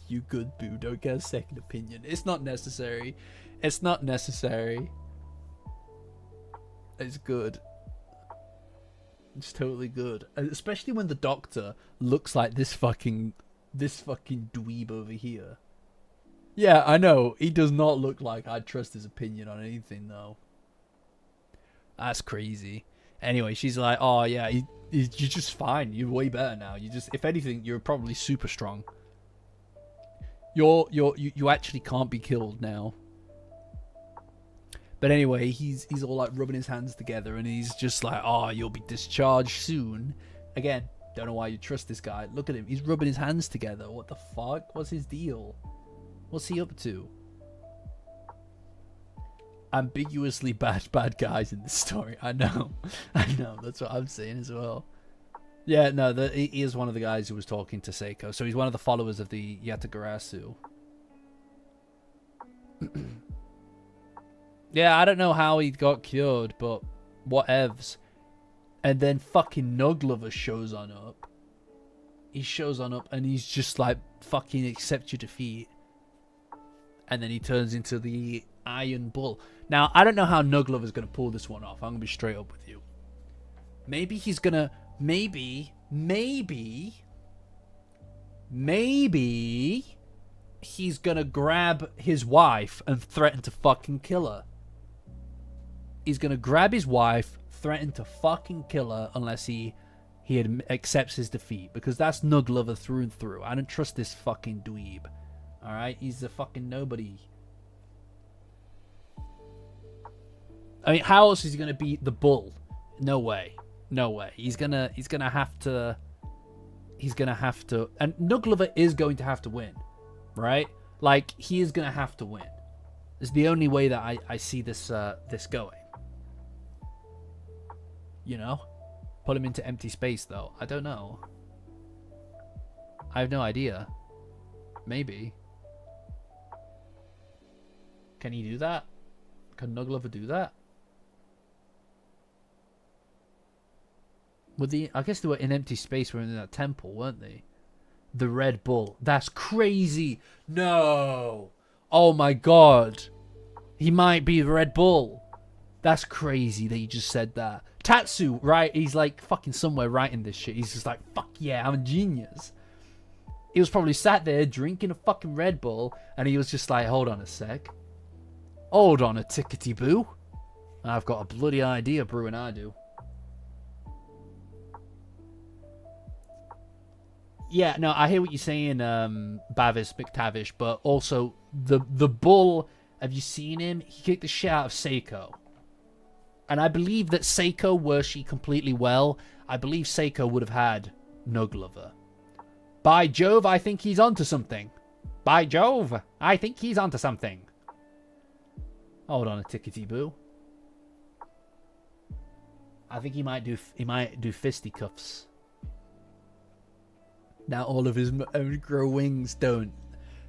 You good boo, don't get a second opinion. It's not necessary. It's not necessary. It's good. It's totally good. Especially when the doctor looks like this fucking dweeb over here. Yeah, I know. He does not look like I'd trust his opinion on anything, though. That's crazy. Anyway, she's like, oh, yeah, you're just fine. You're way better now. If anything, you're probably super strong. You actually can't be killed now. But anyway, he's all like rubbing his hands together, and he's just like, "Oh, you'll be discharged soon." Again, don't know why you trust this guy. Look at him. He's rubbing his hands together. What the fuck? What's his deal? What's he up to? Ambiguously bad guys in this story. I know. I know. That's what I'm saying as well. Yeah, no, he is one of the guys who was talking to Seiko. So he's one of the followers of the Yatagarasu. Yeah, I don't know how he got cured, but whatevs. And then fucking Nuglover shows on up. He shows on up and he's just like, fucking accept your defeat. And then he turns into the Iron Bull. Now, I don't know how Nuglover's going to pull this one off. I'm going to be straight up with you. Maybe he's going to... Maybe he's going to grab his wife and threaten to fucking kill her. He's going to grab his wife, threaten to fucking kill her unless he accepts his defeat. Because that's Nuglover through and through. I don't trust this fucking dweeb. Alright? He's a fucking nobody. I mean, how else is he going to beat the bull? No way. No way. He's gonna have to... And Nuglover is going to have to win. Right? Like, he is going to have to win. It's the only way that I see this going. You know? Put him into empty space, though. I don't know. I have no idea. Maybe. Can he do that? Can Nuglover do that? I guess they were in empty space. We were in that temple, weren't they? The Red Bull. That's crazy. No. Oh my god. He might be the Red Bull. That's crazy that you just said that. Tatsu, right? He's like fucking somewhere writing this shit. He's just like, fuck yeah, I'm a genius. He was probably sat there drinking a fucking Red Bull, and he was just like, hold on a sec. Hold on a tickety boo. I've got a bloody idea brewing, I do. Yeah, no, I hear what you're saying, Bavis McTavish, but also the bull, have you seen him? He kicked the shit out of Seiko. And I believe that Seiko, were she completely well, I believe Seiko would have had Nuglover. By Jove, I think he's onto something. By Jove, I think he's onto something. Hold on a tickety boo. I think he might do fisticuffs. Now all of his grow wings don't.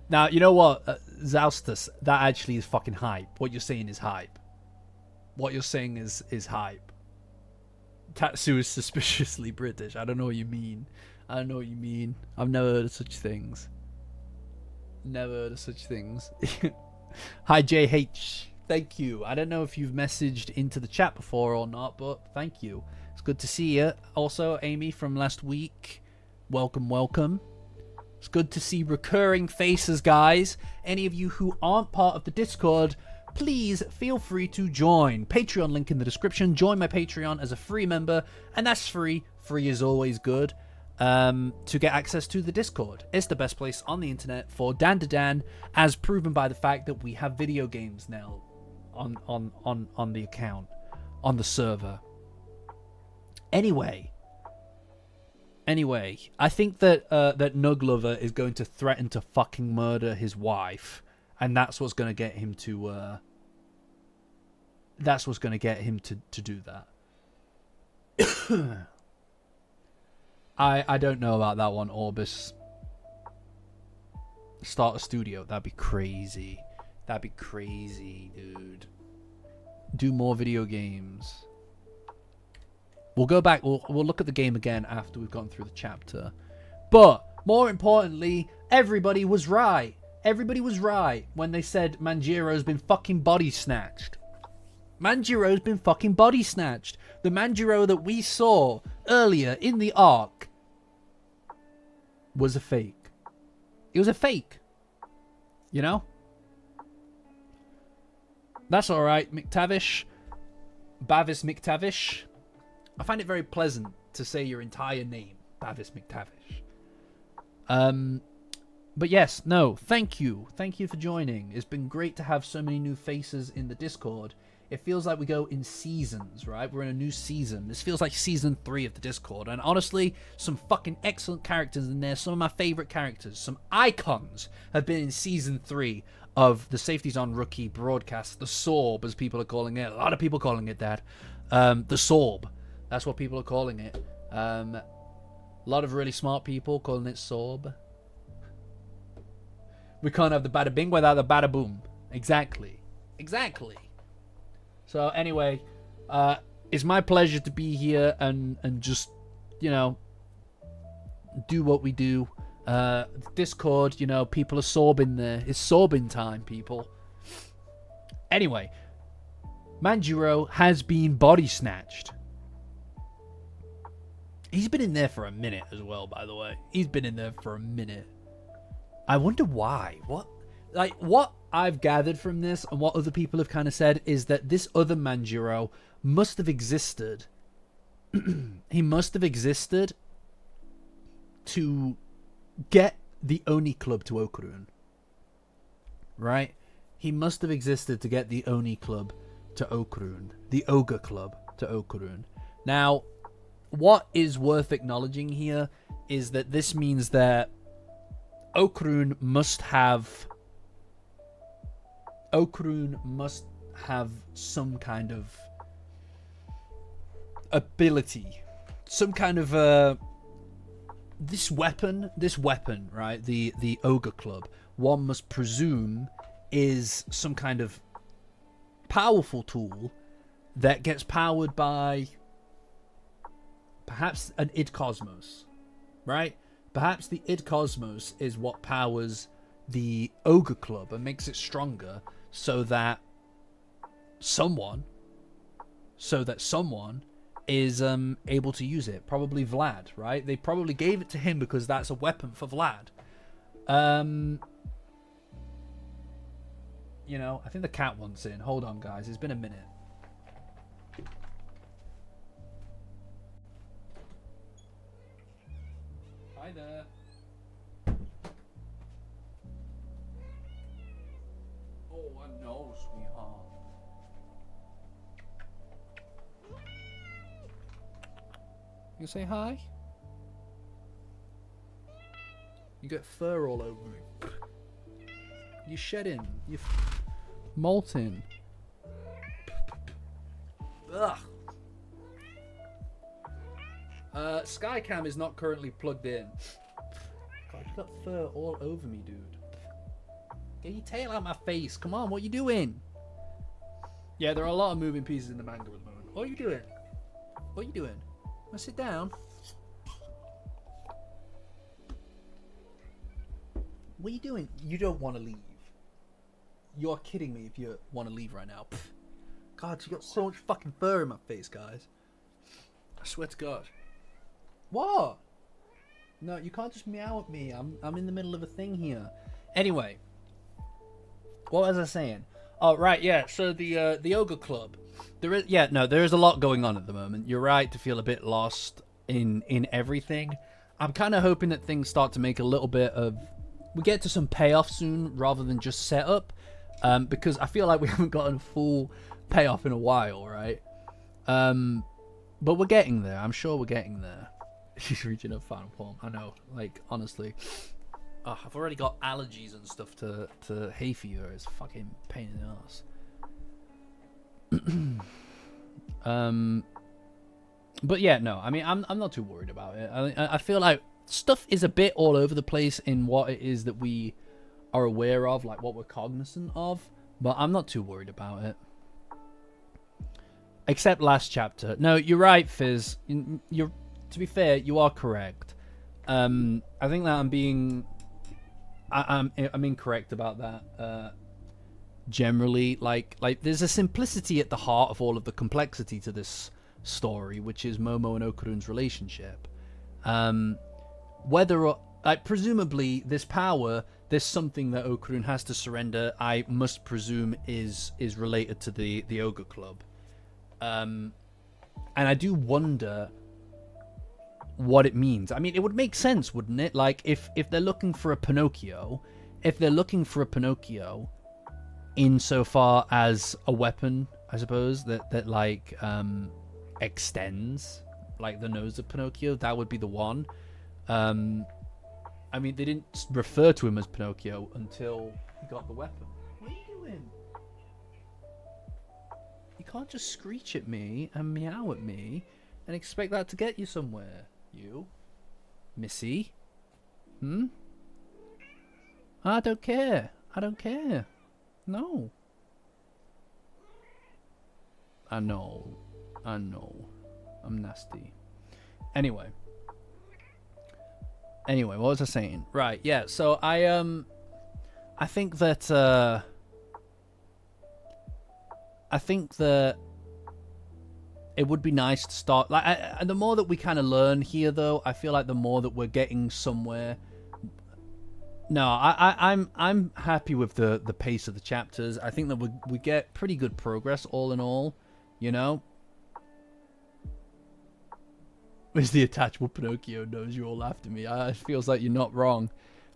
Now, you know what, Zaustus, that actually is fucking hype. What you're saying is hype. What you're saying is hype. Tatsu is suspiciously British. I don't know what you mean. I don't know what you mean. I've never heard of such things. Never heard of such things. Hi, JH. Thank you. I don't know if you've messaged into the chat before or not, but thank you. It's good to see you. Also, Amy from last week. Welcome, welcome. It's good to see recurring faces, guys. Any of you who aren't part of the Discord, please feel free to join. Patreon link in the description. Join my Patreon as a free member, and that's free. Free is always good. To get access to the Discord. It's the best place on the internet for Dandadan, as proven by the fact that we have video games now on the account, on the server. Anyway, I think that that Nuglover is going to threaten to fucking murder his wife, and that's what's going to get him to. That's what's going to get him to do that. I don't know about that one, Orbis. Start a studio. That'd be crazy. That'd be crazy, dude. Do more video games. We'll go back. We'll look at the game again after we've gone through the chapter. But more importantly, everybody was right. Everybody was right when they said Manjiro's been fucking body snatched. Manjiro's been fucking body snatched. The Manjiro that we saw earlier in the arc was a fake. It was a fake. You know? That's alright, McTavish. Bavis McTavish. I find it very pleasant to say your entire name, Bavis McTavish. But yes, no, thank you. Thank you for joining. It's been great to have so many new faces in the Discord. It feels like we go in seasons, right? We're in a new season. This feels like season 3 of the Discord. And honestly, some fucking excellent characters in there. Some of my favorite characters, some icons have been in season 3 of the Safeties on Rookie broadcast. The Sorb, as people are calling it. A lot of people calling it that. The Sorb. That's what people are calling it. A lot of really smart people calling it Sorb. We can't have the bada bing without the bada boom. Exactly. Exactly. So anyway, it's my pleasure to be here and just, you know, do what we do. Discord, you know, people are sorbing there. It's sorbing time, people. Anyway, Manjiro has been body snatched. He's been in there for a minute as well, by the way. He's been in there for a minute. I wonder why. What I've gathered from this and what other people have kind of said is that this other Manjiro must have existed. He must have existed to get the Oni Club to Okurun. Right? He must have existed to get the Oni Club to Okurun. The Ogre Club to Okurun. Now, what is worth acknowledging here is that this means that Okurun must have some kind of ability, some kind of this weapon, right? The Ogre Club, one must presume, is some kind of powerful tool that gets powered by perhaps an id Cosmos, right? Perhaps the id Cosmos is what powers the Ogre Club and makes it stronger, so that someone is able to use it. Probably Vlad, right? They probably gave it to him because that's a weapon for Vlad. You know, I think the cat wants in. Hold on, guys. It's been a minute. Hi there. Oh, I know, sweetheart. You say hi? You got fur all over me. You shedding. You molting. Ugh. Skycam is not currently plugged in. God, you got fur all over me, dude. Get your tail out my face. Come on, what you doing? Yeah, there are a lot of moving pieces in the manga at the moment. What are you doing? What are you doing? Wanna sit down? What are you doing? You don't want to leave. You're kidding me if you want to leave right now. Pfft. God, you got so much fucking fur in my face, guys. I swear to God. What? No, you can't just meow at me. I'm in the middle of a thing here. Anyway, what was I saying? Oh, right, yeah. So the Ogre Club. There is a lot going on at the moment. You're right to feel a bit lost in everything. I'm kind of hoping that things start to make a little bit of... We get to some payoff soon rather than just setup. Because I feel like we haven't gotten full payoff in a while, right? But we're getting there. I'm sure we're getting there. She's reaching a final form. I know. Like, honestly. Oh, I've already got allergies and stuff to hay fever. It's fucking pain in the ass. But yeah, no. I mean, I'm not too worried about it. I feel like stuff is a bit all over the place in what it is that we are aware of, like what we're cognizant of. But I'm not too worried about it. Except last chapter. No, you're right, Fizz. To be fair, you are correct. I think that I'm incorrect about that. Generally, like there's a simplicity at the heart of all of the complexity to this story, which is Momo and Okurun's relationship. Presumably this power, there's something that Okurun has to surrender. I must presume is related to the Ogre Club. And I do wonder what it means. I mean, it would make sense, wouldn't it? Like, if they're looking for a Pinocchio, insofar as a weapon I suppose, that like extends like the nose of Pinocchio. That would be the one. I mean, they didn't refer to him as Pinocchio until he got the weapon. What are you doing? You can't just screech at me and meow at me and expect that to get you somewhere, you. Missy? I don't care. I don't care. No. I know. I know. I'm nasty. Anyway, what was I saying? Right, yeah, so I think that it would be nice to start like and the more that we kind of learn here, though, I feel like the more that we're getting somewhere. No, I'm happy with the pace of the chapters. I think that we get pretty good progress all in all, you know. Is the attachable Pinocchio knows you all after me? It feels like you're not wrong.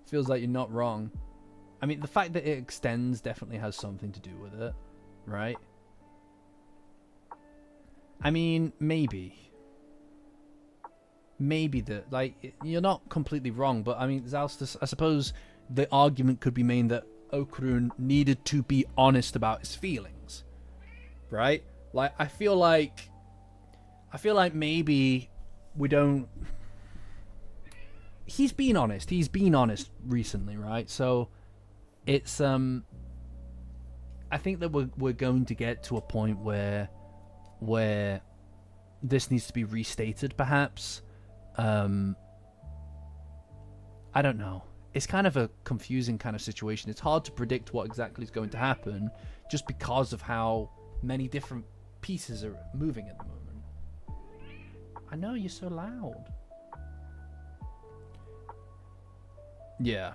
Feels like you're not wrong. I mean, the fact that it extends definitely has something to do with it, right? I mean, maybe that, like, you're not completely wrong, but I mean, Zalstus, I suppose the argument could be made that Okarun needed to be honest about his feelings, right? Like, I feel like maybe we don't. He's been honest. He's been honest recently, right? So it's I think that we're going to get to a point where this needs to be restated, perhaps. I don't know. It's kind of a confusing kind of situation. It's hard to predict what exactly is going to happen just because of how many different pieces are moving at the moment. I know, you're so loud. Yeah.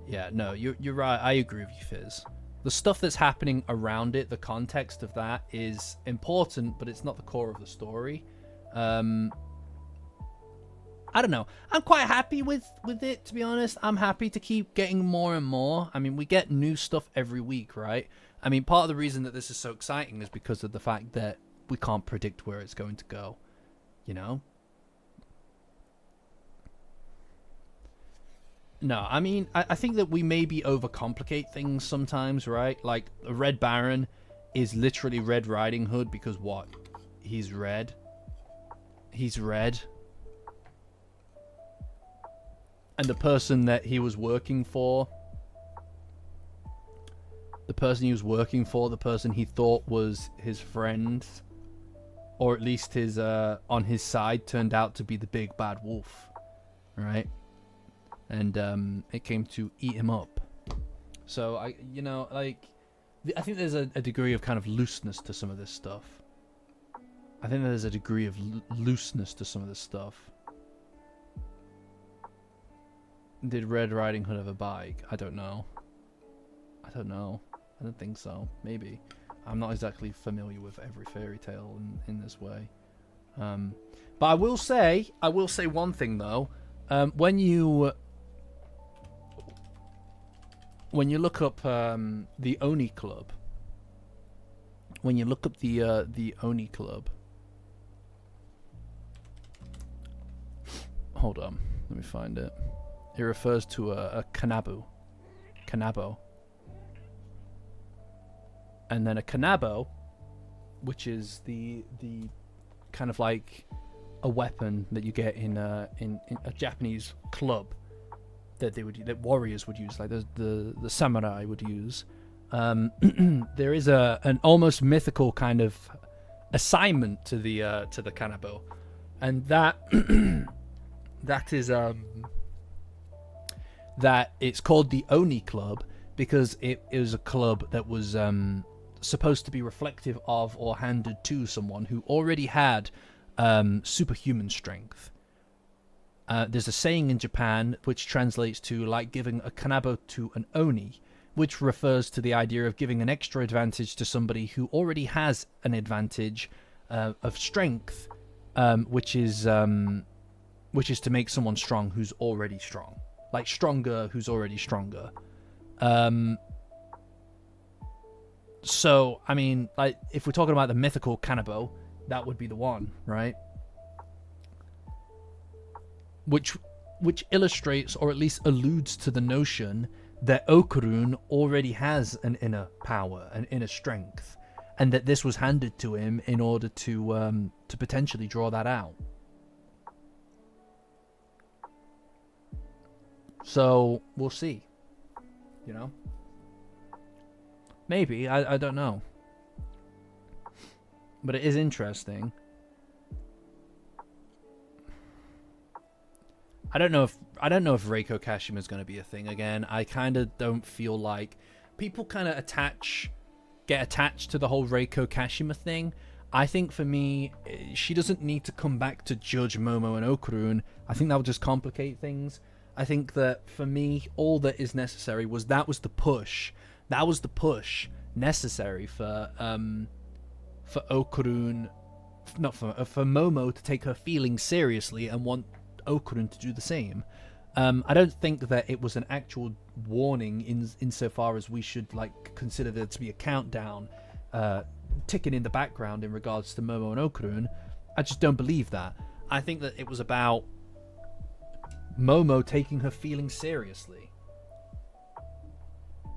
Yeah, no, you're right. I agree with you, Fizz. The stuff that's happening around it, the context of that is important, but it's not the core of the story. I don't know. I'm quite happy with it, to be honest. I'm happy to keep getting more and more. I mean, we get new stuff every week, right? I mean, part of the reason that this is so exciting is because of the fact that we can't predict where it's going to go, you know? No, I mean, I think that we maybe overcomplicate things sometimes, right? Like, a Red Baron is literally Red Riding Hood because what? He's red. He's red. And the person that he was working for, the person he thought was his friend, or at least his on his side, turned out to be the big bad wolf, right? And it came to eat him up. So I think there's a degree of kind of looseness to some of this stuff. Did Red Riding Hood have a bike? I don't know. I don't think so. Maybe. I'm not exactly familiar with every fairy tale in this way. But I will say one thing though. When you look up the Oni Club, the Oni Club, hold on, let me find it. It refers to a kanabo, and then a kanabo, which is the kind of like a weapon that you get in a Japanese club that warriors would use, like the samurai would use. There is an almost mythical kind of assignment to the kanabo, and that that is that it's called the Oni Club because it is a club that was supposed to be reflective of or handed to someone who already had superhuman strength. There's a saying in Japan which translates to like giving a kanabo to an Oni, which refers to the idea of giving an extra advantage to somebody who already has an advantage of strength, which is to make someone strong who's already strong. Like stronger who's already stronger. So, I mean, like, if we're talking about the mythical Kanabo, that would be the one, right? Which illustrates, or at least alludes to the notion that Okurun already has an inner power, an inner strength, and that this was handed to him in order to potentially draw that out. So we'll see. You know, maybe I don't know, but it is interesting. I don't know if Reiko Kashima is going to be a thing again. I kind of don't feel like people kind of get attached to the whole Reiko Kashima thing. I think for me, she doesn't need to come back to judge Momo and Okurun. I think that would just complicate things. I think that for me, all that is necessary was the push. That was the push necessary for Okurun, not for Momo to take her feelings seriously and want Okurun to do the same. I don't think that it was an actual warning insofar as we should like consider there to be a countdown ticking in the background in regards to Momo and Okurun. I just don't believe that. I think that it was about Momo taking her feelings seriously.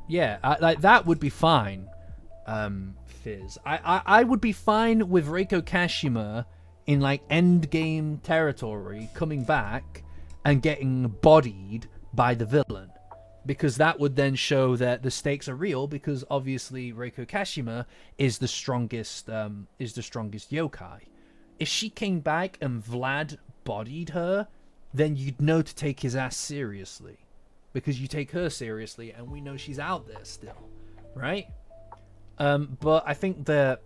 Yeah, like that would be fine. Fizz, I would be fine with Reiko Kashima in like end game territory coming back and getting bodied by the villain, because that would then show that the stakes are real, because obviously Reiko Kashima is the strongest yokai. If she came back and Vlad bodied her, then you'd know to take his ass seriously, because you take her seriously and we know she's out there still, right? But I think that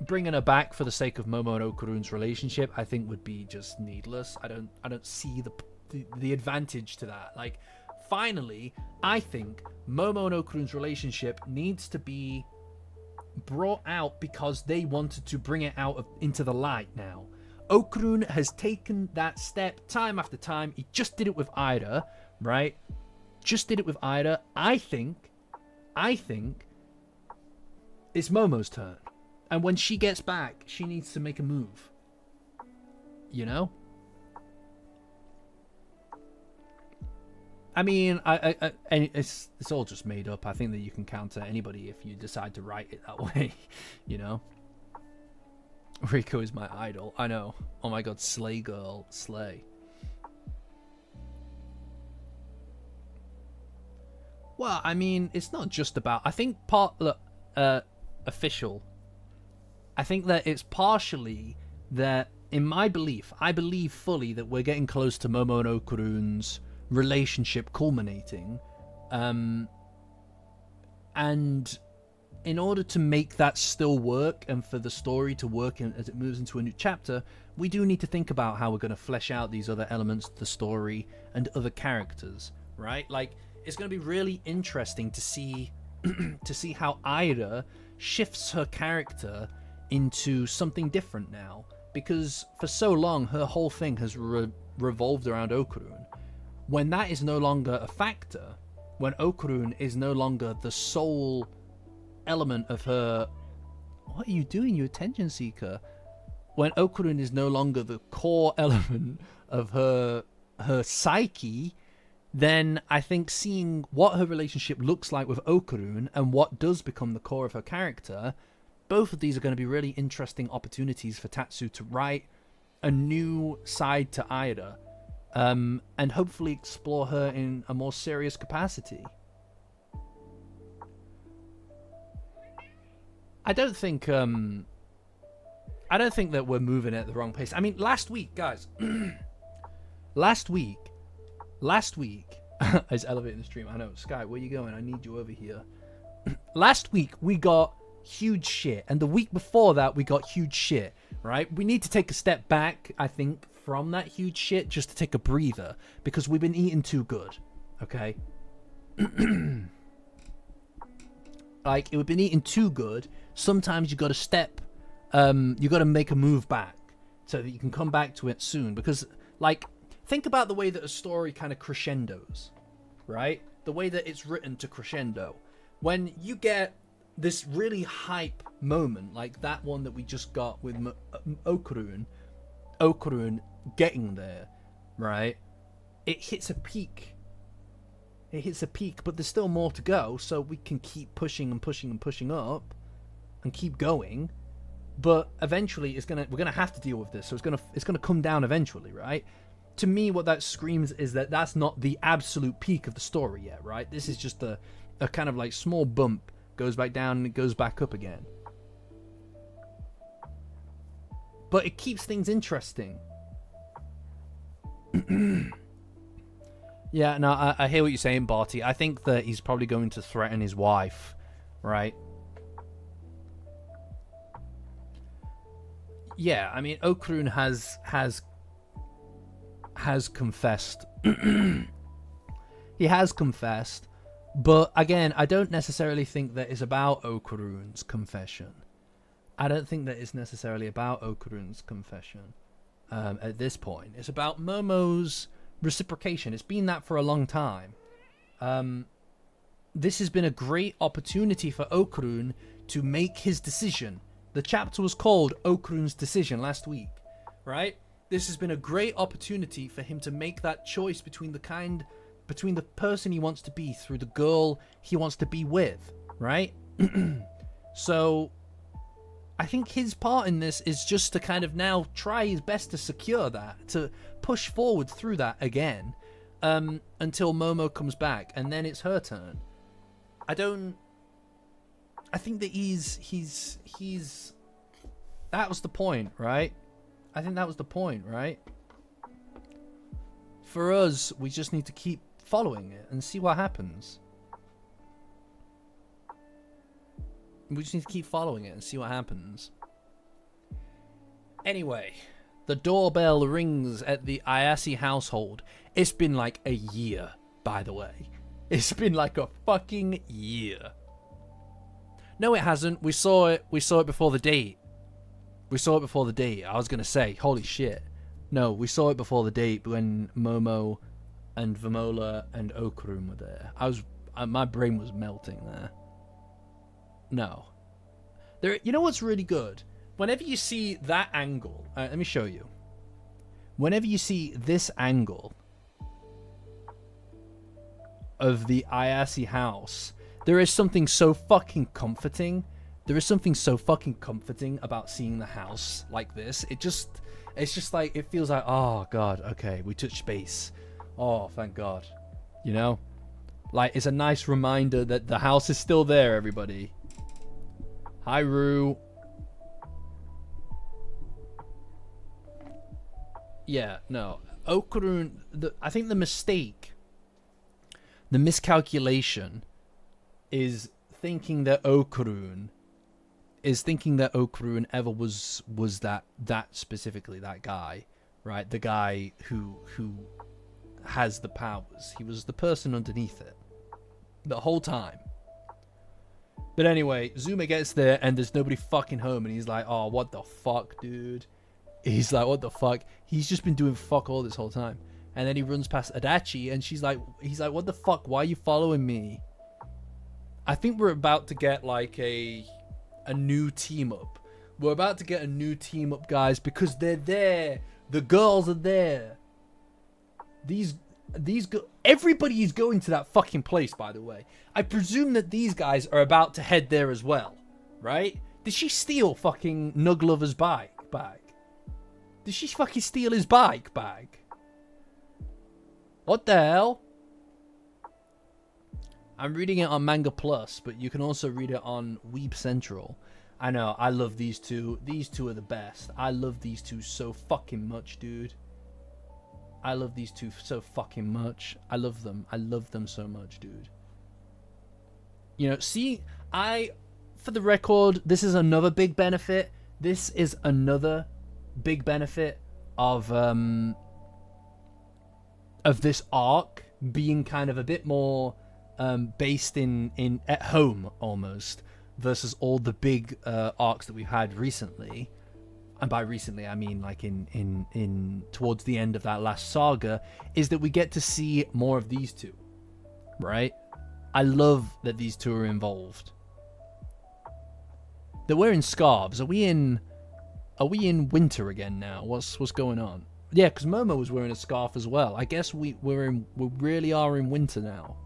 bringing her back for the sake of Momo and Okurun's relationship, I think would be just needless. I don't see the advantage to that. Like, finally, I think Momo and Okurun's relationship needs to be brought out because they wanted to bring it out into the light now. Okurun has taken that step time after time. He just did it with Ida, right? Just did it with Ida. I think it's Momo's turn. And when she gets back, she needs to make a move. You know? I mean, it's all just made up. I think that you can counter anybody if you decide to write it that way. You know? Rico is my idol. I know. Oh my god, slay girl, slay. Well, I mean, it's not just about... I think official. I think that it's partially that, in my belief, I believe fully that we're getting close to Momo and Okurun's relationship culminating. And in order to make that still work and for the story to work as it moves into a new chapter, we do need to think about how we're going to flesh out these other elements of the story and other characters, right? Like, it's going to be really interesting to see to see how Ida shifts her character into something different now, because for so long her whole thing has revolved around Okurun. When that is no longer a factor, when Okurun is no longer the sole element of her... What are you doing, you attention seeker? When Okurun is no longer the core element of her psyche, then I think seeing what her relationship looks like with Okurun and what does become the core of her character, both of these are going to be really interesting opportunities for Tatsu to write a new side to Ida, and hopefully explore her in a more serious capacity. I don't think that we're moving at the wrong pace. I mean, last week, guys, last week, I was elevating the stream. I know, Sky, where you going? I need you over here. Last week, we got huge shit. And the week before that, we got huge shit, right? We need to take a step back, I think, from that huge shit just to take a breather, because we've been eating too good, okay? Like, we've been eating too good. Sometimes you got to step, you got to make a move back so that you can come back to it soon. Because, like, think about the way that a story kind of crescendos, right? The way that it's written to crescendo. When you get this really hype moment, like that one that we just got with Okurun getting there, right? It hits a peak. It hits a peak, but there's still more to go, so we can keep pushing and pushing and pushing up and keep going. But eventually we're gonna have to deal with this, so it's gonna come down eventually, right? To me, what that screams is that that's not the absolute peak of the story yet, right? This is just a kind of like small bump, goes back down and it goes back up again. But it keeps things interesting. Yeah, no, I hear what you're saying, Barty. I think that he's probably going to threaten his wife, right? Yeah, I mean, Okurun has confessed. He has confessed, but again, I don't necessarily think that it's about Okurun's confession. I don't think that it's necessarily about Okurun's confession at this point. It's about Momo's reciprocation. It's been that for a long time. This has been a great opportunity for Okurun to make his decision. The chapter was called Okurun's Decision last week, right? This has been a great opportunity for him to make that choice between the person he wants to be through the girl he wants to be with, right? So I think his part in this is just to kind of now try his best to secure that, to push forward through that again, until Momo comes back, and then it's her turn. I think that he's that was the point, right? I think that was the point, right? For us, we just need to keep following it and see what happens. We just need to keep following it and see what happens. Anyway, the doorbell rings at the Ayase household. It's been like a year, by the way. It's been like a fucking year. No, it hasn't. We saw it before the date. We saw it before the date. I was going to say, holy shit. No, we saw it before the date when Momo and Vamola and Okurun were there. My brain was melting there. No. You know what's really good? Whenever you see that angle, let me show you. Whenever you see this angle of the Ayase house, there is something so fucking comforting. There is something so fucking comforting about seeing the house like this. It's just like, it feels like, oh god, okay, we touched base. Oh, thank god. You know? Like, it's a nice reminder that the house is still there, everybody. Hi, Rue. Yeah, no. Okurun, I think the mistake, the miscalculation is thinking that Okurun ever was that specifically that guy, right? The guy who has the powers. He was the person underneath it the whole time. But anyway, Zuma gets there and there's nobody fucking home, and he's like, oh, what the fuck, dude? He's like, what the fuck? He's just been doing fuck all this whole time. And then he runs past Adachi and he's like, what the fuck? Why are you following me? I think we're about to get like a new team up. We're about to get a new team up, guys, because they're there. The girls are there. Everybody is going to that fucking place, by the way. I presume that these guys are about to head there as well, right? Did she steal fucking Nuglover's bag? Did she fucking steal his bag? What the hell? I'm reading it on Manga Plus, but you can also read it on Weeb Central. I know, I love these two. These two are the best. I love these two so fucking much, dude. I love these two so fucking much. I love them. I love them so much, dude. You know, see, for the record, this is another big benefit. This is another big benefit of this arc being kind of a bit more based in at home almost, versus all the big arcs that we've had recently. And by recently I mean like in towards the end of that last saga, is that we get to see more of these two, right? I love that these two are involved. They're wearing scarves. Are we in winter again now? What's going on? Yeah, because Momo was wearing a scarf as well. I guess we really are in winter now.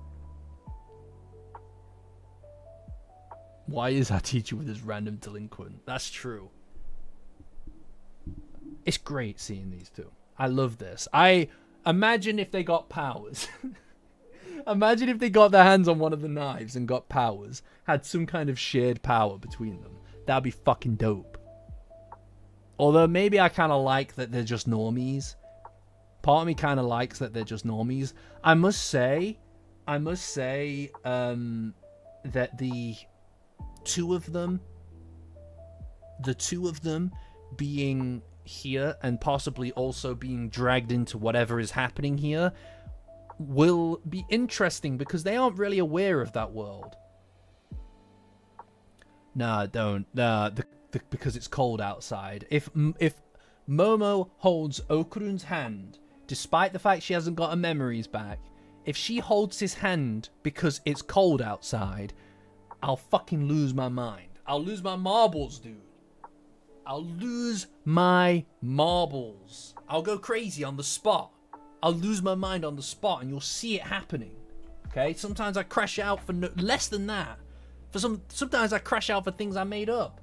Why is our teacher with this random delinquent? That's true. It's great seeing these two. I love this. I imagine if they got powers. Imagine if they got their hands on one of the knives and got powers. Had some kind of shared power between them. That'd be fucking dope. Although maybe I kind of like that they're just normies. Part of me kind of likes that they're just normies. I must say that the two of them being here and possibly also being dragged into whatever is happening here will be interesting because they aren't really aware of that world. Nah, don't. Nah, because it's cold outside. If Momo holds Okurun's hand, despite the fact she hasn't got her memories back, if she holds his hand because it's cold outside, I'll fucking lose my mind. I'll lose my marbles, dude. I'll lose my marbles. I'll go crazy on the spot. I'll lose my mind on the spot, and you'll see it happening. Okay? Sometimes I crash out for less than that. Sometimes I crash out for things I made up.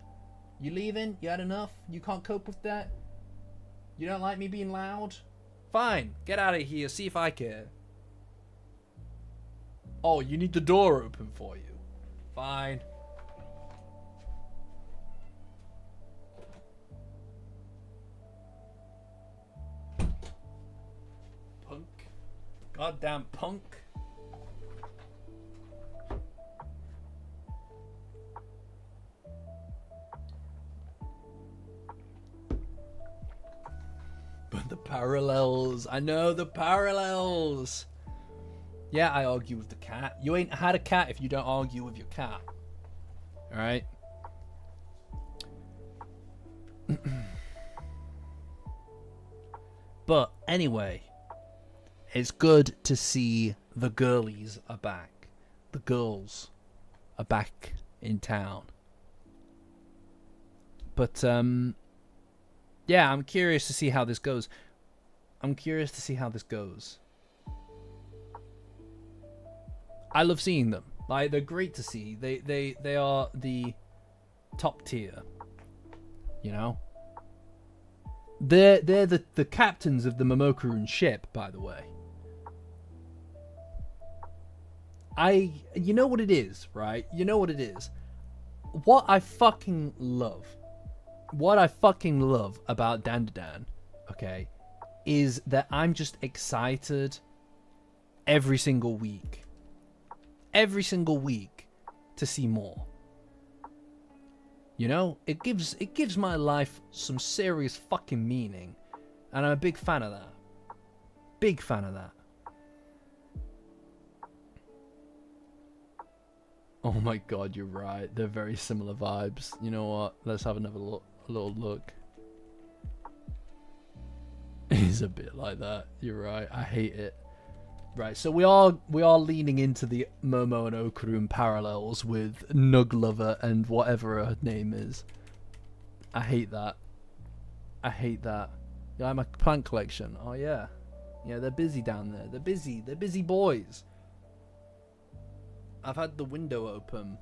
You leaving? You had enough? You can't cope with that? You don't like me being loud? Fine. Get out of here. See if I care. Oh, you need the door open for you. Fine. Punk. Goddamn punk. But the parallels. I know the parallels. Yeah, I argue with the cat. You ain't had a cat if you don't argue with your cat. Alright? But anyway, it's good to see the girlies are back. The girls are back in town. But, yeah, I'm curious to see how this goes. I love seeing them. Like, they're great to see. They are the top tier. You know? They're the captains of the Momokurun ship, by the way. You know what it is, right? You know what it is. What I fucking love about Dandadan, okay, is that I'm just excited every single week to see more. You know, it gives my life some serious fucking meaning, and I'm a big fan of that. Oh my god, you're right. They're very similar vibes. You know what? Let's have another little look. It's a bit like that. You're right. I hate it. Right, so we are leaning into the Momo and Okurun parallels with Nuglover and whatever her name is. I hate that. Yeah, my plant collection. Oh yeah. Yeah, they're busy down there. They're busy boys. I've had the window open.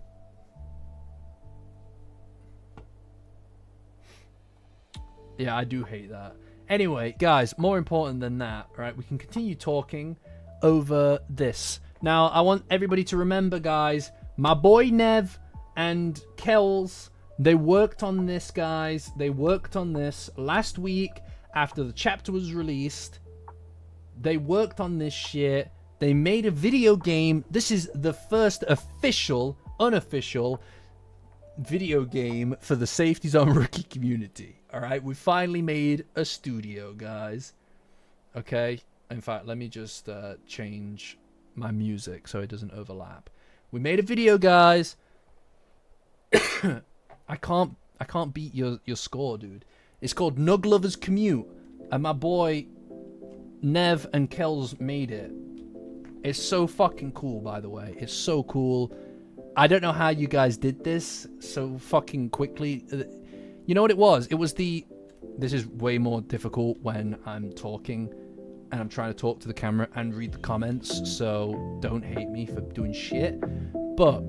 Yeah, I do hate that. Anyway, guys, more important than that, right? We can continue talking over this. Now, I want everybody to remember, guys, my boy Nev and Kells, they worked on this, guys. They worked on this last week after the chapter was released. They worked on this shit. They made a video game. This is the first unofficial video game for the Safety Zone Rookie community. Alright, we finally made a studio, guys. Okay? In fact, let me just change my music so it doesn't overlap. We made a video, guys. I can't beat your score, dude. It's called Nuglover's Commute, and my boy Nev and Kells made it. It's so fucking cool, by the way. It's so cool. I don't know how you guys did this so fucking quickly. You know what it was? It was the... This is way more difficult when I'm talking and I'm trying to talk to the camera and read the comments, so don't hate me for doing shit. But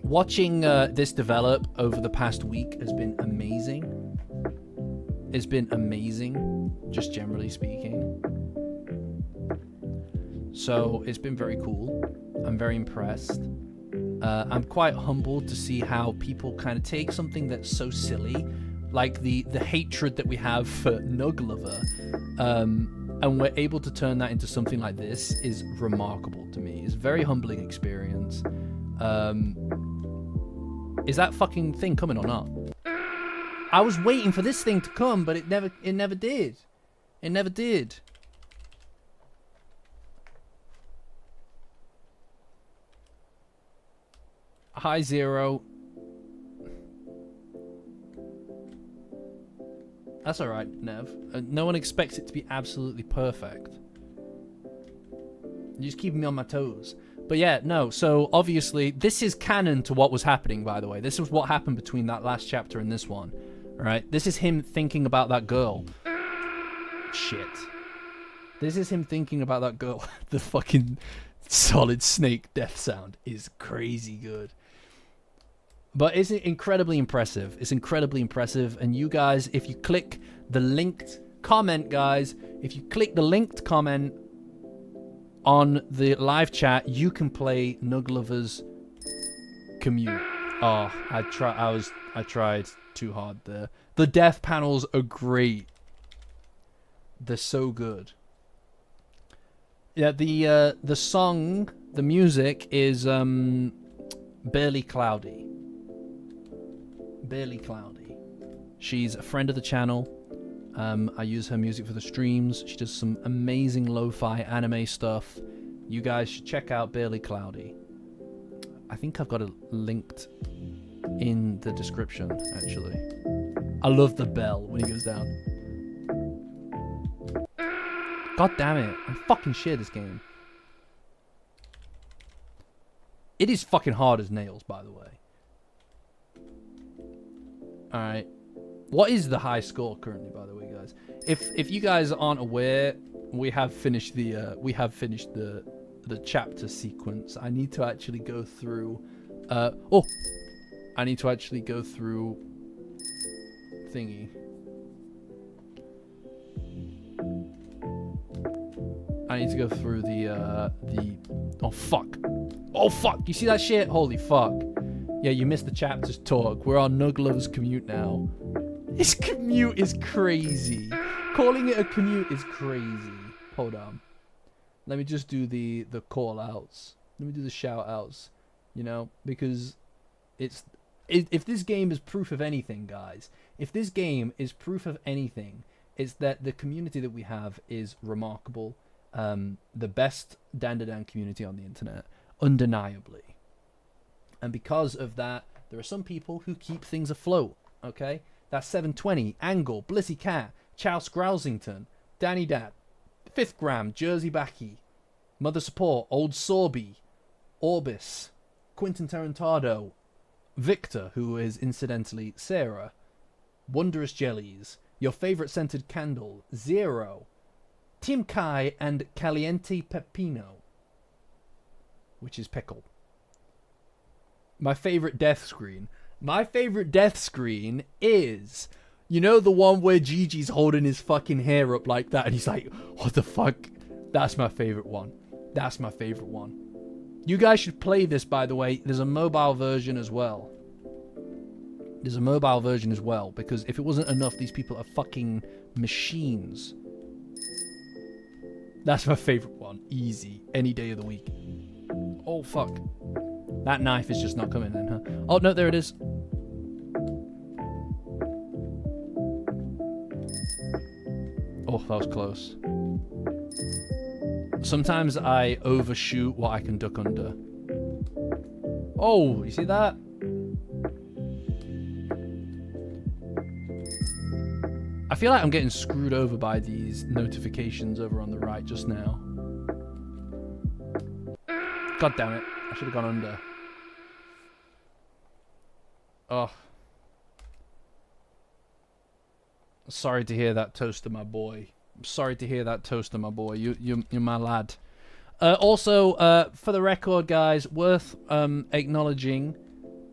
watching this develop over the past week has been amazing. It's been amazing, just generally speaking. So it's been very cool. I'm very impressed. I'm quite humbled to see how people kind of take something that's so silly, like the hatred that we have for Nuglover, and we're able to turn that into something like this is remarkable to me. It's a very humbling experience. Is that fucking thing coming or not? I was waiting for this thing to come, but it never did. It never did. Hi, Zero. That's alright, Nev. No one expects it to be absolutely perfect. You're just keeping me on my toes. But yeah, no, so obviously, this is canon to what was happening, by the way. This is what happened between that last chapter and this one. Alright? This is him thinking about that girl. Shit. This is him thinking about that girl. The fucking Solid Snake death sound is crazy good. But it's incredibly impressive. It's incredibly impressive. And you guys, if you click the linked comment, guys, if you click the linked comment on the live chat, you can play Nuglover's Commute. Oh, I tried too hard there. The death panels are great. They're so good. Yeah, the song, the music is Barely Cloudy. Barely Cloudy. She's a friend of the channel. I use her music for the streams. She does some amazing lo-fi anime stuff. You guys should check out Barely Cloudy. I think I've got it linked in the description, actually. I love the bell when he goes down. God damn it. I'm fucking shit at this game. It is fucking hard as nails, by the way. Alright. What is the high score currently, by the way, guys? If you guys aren't aware, we have finished the chapter sequence. I need to actually go through I need to actually go through thingy. I need to go through the oh fuck. Oh fuck, you see that shit? Holy fuck. Yeah, you missed the chapter's talk. We're on Nuglover's Commute now. This commute is crazy. Calling it a commute is crazy. Hold on. Let me just do the call outs. Let me do the shout outs. You know, because if this game is proof of anything, guys, if this game is proof of anything, it's that the community that we have is remarkable. The best Dandadan community on the internet, undeniably. And because of that, there are some people who keep things afloat, okay? That's 720, Angle, Blissy Cat, Charles Grousington, Danny Dad, 5th Gram, Jersey Backy, Mother Support, Old Sorby, Orbis, Quentin Tarantado, Victor, who is incidentally Sarah, Wondrous Jellies, Your Favorite Scented Candle, Zero, Tim Kai, and Caliente Pepino, which is Pickle. My favorite death screen. My favorite death screen is, you know, the one where Gigi's holding his fucking hair up like that and he's like, what the fuck? That's my favorite one. That's my favorite one. You guys should play this, by the way. There's a mobile version as well. There's a mobile version as well, because if it wasn't enough, these people are fucking machines. That's my favorite one. Easy. Any day of the week. Oh, fuck. That knife is just not coming in, huh? Oh, no, there it is. Oh, that was close. Sometimes I overshoot what I can duck under. Oh, you see that? I feel like I'm getting screwed over by these notifications over on the right just now. God damn it. I should have gone under. Oh. Sorry to hear that, Toaster, my boy. I'm sorry to hear that, Toaster, my boy. You're my lad. Also, for the record, guys, worth acknowledging.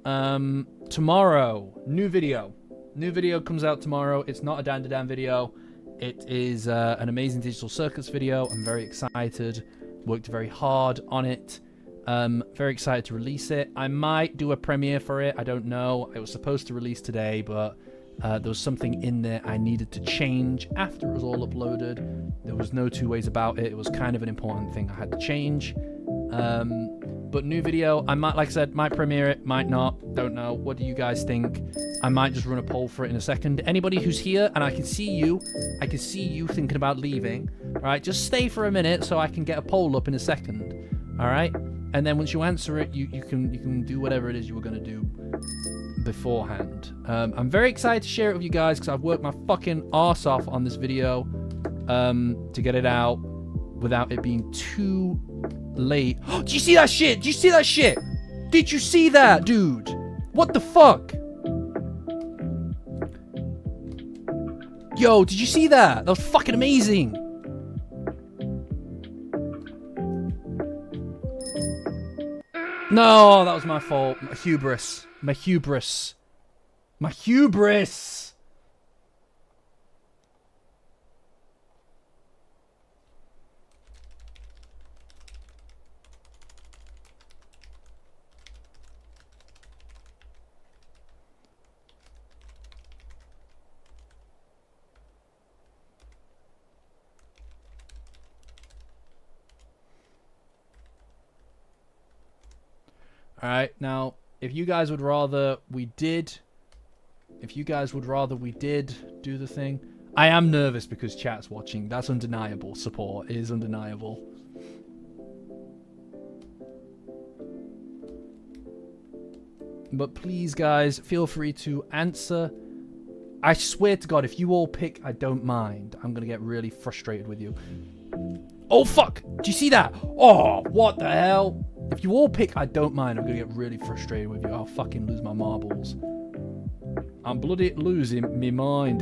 Tomorrow, new video. New video comes out tomorrow. It's not a Dandadan video. It is an Amazing Digital Circuits video. I'm very excited. Worked very hard on it. Very excited to release it. I might do a premiere for it. I don't know. It was supposed to release today, but there was something in there I needed to change after it was all uploaded. There was no two ways about it. It was kind of an important thing I had to change. But new video, I might, like I said, might premiere it, might not, don't know. What do you guys think? I might just run a poll for it in a second. Anybody who's here, and I can see you thinking about leaving, all right? Just stay for a minute so I can get a poll up in a second, all right? And then once you answer it, you can do whatever it is you were gonna do beforehand. I'm very excited to share it with you guys because I've worked my fucking arse off on this video to get it out without it being too late. Did you see that shit? Did you see that shit? Did you see that, dude? What the fuck? Yo, did you see that? That was fucking amazing. No, that was my fault. My hubris. My hubris. My hubris. Alright, now, if you guys would rather we did do the thing. I am nervous because chat's watching. That's undeniable. Support is undeniable. But please, guys, feel free to answer. I swear to God, if you all pick, I don't mind. I'm going to get really frustrated with you. Oh, fuck! Do you see that? Oh, what the hell? If you all pick, I don't mind. I'm going to get really frustrated with you. I'll fucking lose my marbles. I'm bloody losing me mind.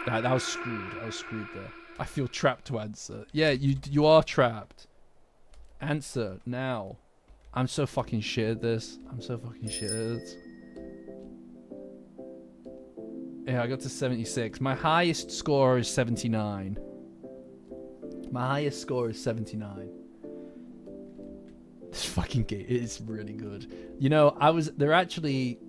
That was screwed. I was screwed there. I feel trapped to answer. Yeah, you are trapped. Answer now. I'm so fucking shit at this. I'm so fucking shit at it. Yeah, I got to 76. My highest score is 79. My highest score is 79. This fucking game is really good. You know, they're actually...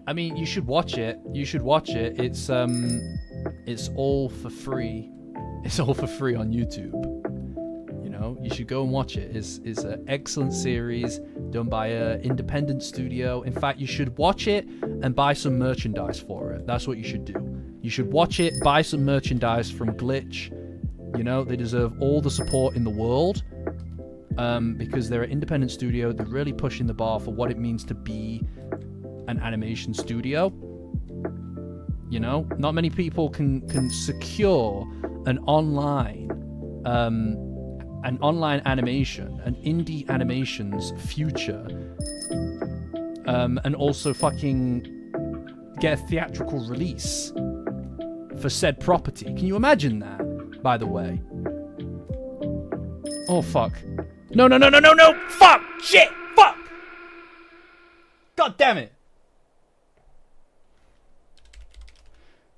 I mean, you should watch it. You should watch it. It's all for free. It's all for free on YouTube. You know, you should go and watch it. It's an excellent series done by an independent studio. In fact, you should watch it and buy some merchandise for it. That's what you should do. You should watch it, buy some merchandise from Glitch. You know, they deserve all the support in the world because they're an independent studio. They're really pushing the bar for what it means to be an animation studio. You know, not many people can secure an online animation, an indie animation's future, and also fucking get a theatrical release for said property. Can you imagine that? By the way. Oh fuck. No, no, no, no, no, no! Fuck! Shit! Fuck! God damn it!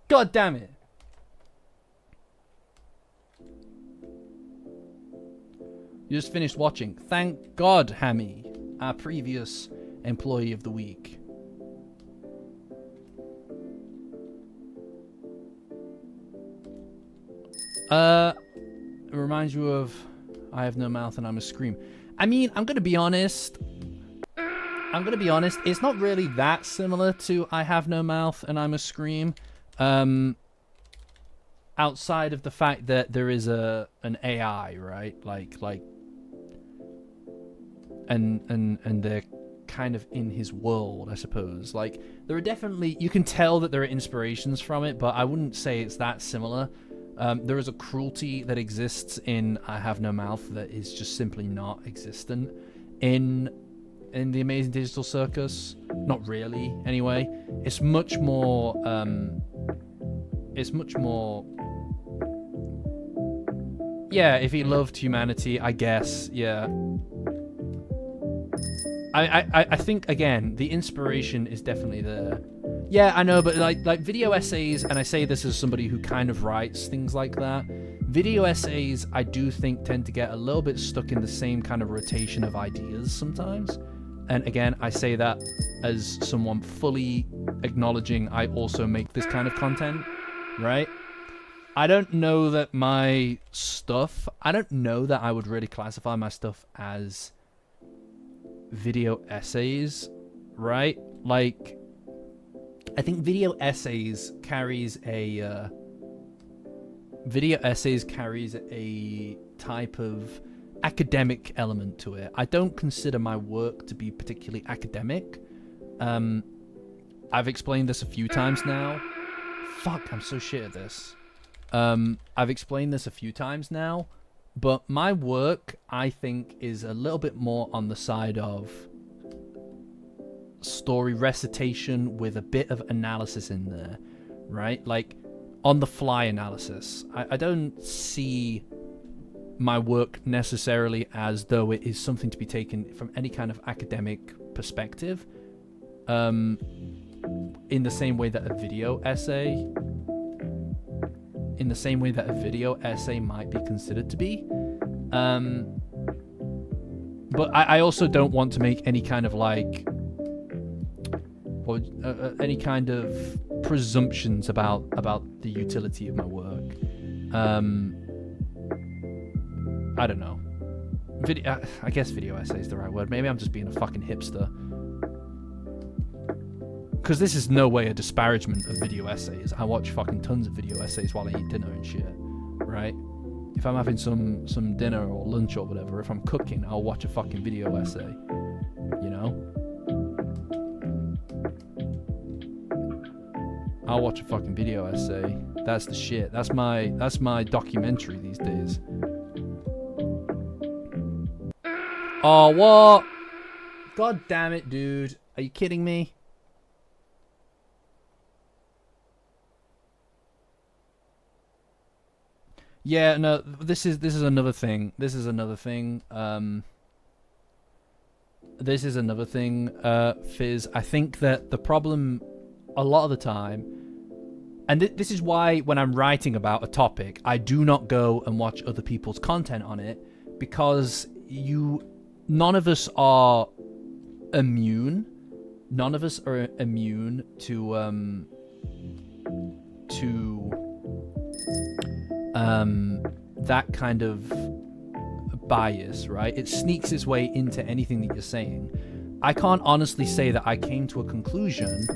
God damn it. You just finished watching. Thank God, Hammy, our previous employee of the week. It reminds you of I Have No Mouth and I'm a Scream. I mean, I'm gonna be honest. It's not really that similar to I Have No Mouth and I'm a Scream. Outside of the fact that there is an AI, right? And they're kind of in his world, I suppose. Like, there are definitely, you can tell that there are inspirations from it, but I wouldn't say it's that similar. There is a cruelty that exists in I Have No Mouth that is just simply not existent in in the Amazing Digital Circus. Not really, anyway. It's much more. Yeah, if he loved humanity, I guess. Yeah. I think again the inspiration is definitely there. Yeah, I know, but like video essays, and I say this as somebody who kind of writes things like that. Video essays, I do think, tend to get a little bit stuck in the same kind of rotation of ideas sometimes. And again, I say that as someone fully acknowledging I also make this kind of content, right? I don't know that my stuff, I don't know that I would really classify my stuff as video essays, right? Like, I think video essays carries a type of academic element to it. I don't consider my work to be particularly academic. I've explained this a few times now. Fuck, I'm so shit at this. I've explained this a few times now, but my work, I think, is a little bit more on the side of story recitation with a bit of analysis in there, right? Like, on-the-fly analysis. I don't see my work necessarily as though it is something to be taken from any kind of academic perspective, in the same way that a video essay might be considered to be. But I also don't want to make any kind of like, or any kind of presumptions about the utility of my work. I don't know. I guess video essay is the right word. Maybe I'm just being a fucking hipster. Because this is no way a disparagement of video essays. I watch fucking tons of video essays while I eat dinner and shit, right? If I'm having some dinner or lunch or whatever, if I'm cooking, I'll watch a fucking video essay, you know? I'll watch a fucking video essay. That's the shit. That's my documentary these days. Oh, what? God damn it, dude. Are you kidding me? Yeah, no, this is another thing. This is another thing, Fizz. I think that the problem a lot of the time, and this is why when I'm writing about a topic, I do not go and watch other people's content on it, because none of us are immune. None of us are immune to that kind of bias, right? It sneaks its way into anything that you're saying. I can't honestly say that I came to a conclusion,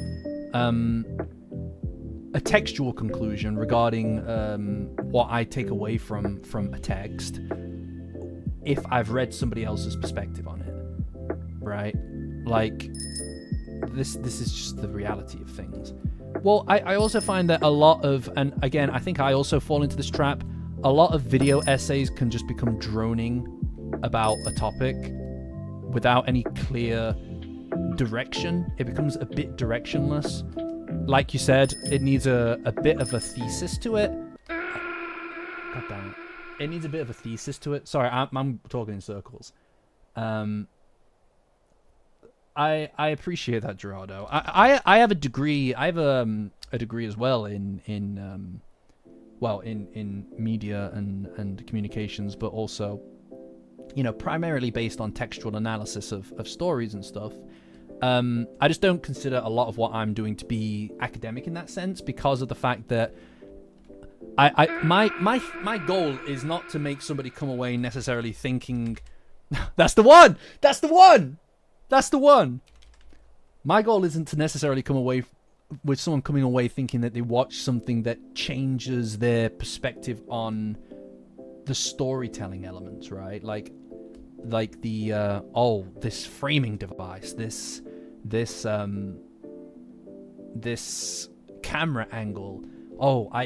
a textual conclusion regarding what I take away from a text if I've read somebody else's perspective on it, right? Like, this is just the reality of things. Well, I also find that a lot of, and again, I think I also fall into this trap, a lot of video essays can just become droning about a topic without any clear direction. It becomes a bit directionless. Like you said, it needs a bit of a thesis to it. God damn it. It needs a bit of a thesis to it. Sorry, I'm talking in circles. I appreciate that, Gerardo. I have a degree. I have a degree as well in media and communications, but also, you know, primarily based on textual analysis of stories and stuff. I just don't consider a lot of what I'm doing to be academic in that sense, because of the fact that my goal is not to make somebody come away necessarily thinking that's the one. My goal isn't to necessarily come away with someone coming away thinking that they watched something that changes their perspective on the storytelling elements, right? Like the this framing device, this camera angle.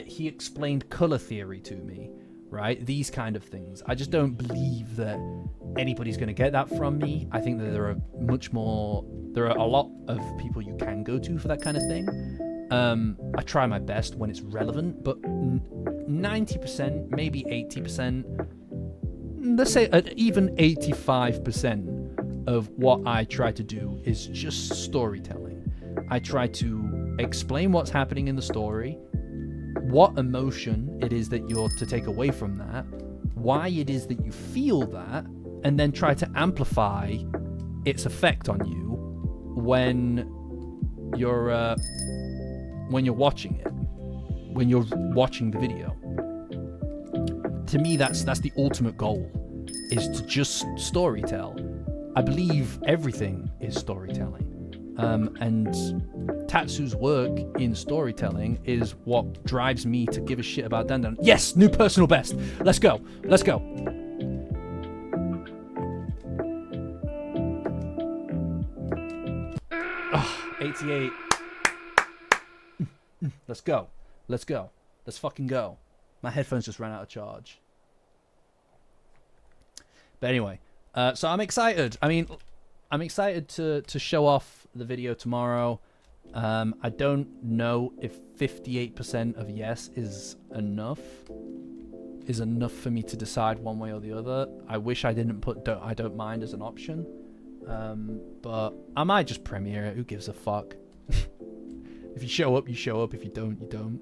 He explained color theory to me, right? These kind of things. I just don't believe that anybody's going to get that from me. I think that there are a lot of people you can go to for that kind of thing. I try my best when it's relevant, but 90%, maybe 80%, let's say even 85% of what I try to do is just storytelling. I try to explain what's happening in the story, what emotion it is that you're to take away from that, why it is that you feel that, and then try to amplify its effect on you when you're watching it, when you're watching the video. To me, that's the ultimate goal, is to just storytell. I believe everything is storytelling. And Tatsu's work in storytelling is what drives me to give a shit about Dandadan. Yes, new personal best. Let's go. Let's go. Oh, 88. Let's go. Let's go. Let's fucking go. My headphones just ran out of charge. But anyway, so I'm excited. I mean, I'm excited to show off the video tomorrow. I don't know if 58% of yes is enough for me to decide one way or the other. I wish I didn't put I don't mind as an option. But I might just premiere it. Who gives a fuck? If you show up, you show up. If you don't, you don't.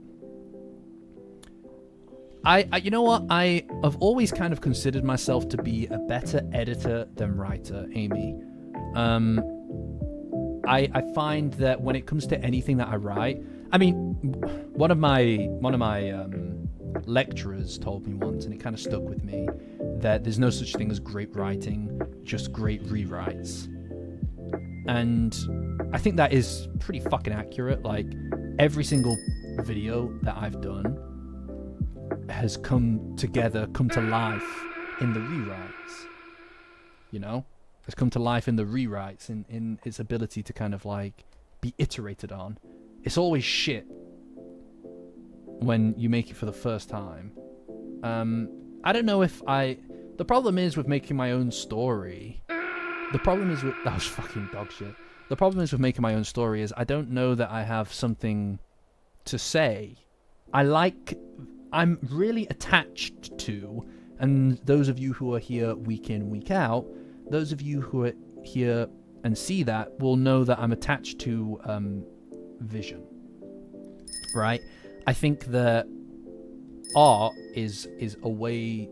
You know what? I have always kind of considered myself to be a better editor than writer, Amy. I find that when it comes to anything that I write, I mean, one of my lecturers told me once, and it kind of stuck with me, that there's no such thing as great writing, just great rewrites. And I think that is pretty fucking accurate. Like, every single video that I've done has come to life in the rewrites. You know? Has come to life in the rewrites, in its ability to kind of like be iterated on. It's always shit when you make it for the first time. I don't know if the problem is with making my own story. That was fucking dog shit. The problem is with making my own story is I don't know that I have something to say. I'm really attached to, and those of you who are here week in, week out, those of you who are here and see that will know that I'm attached to vision, right? I think that art is a way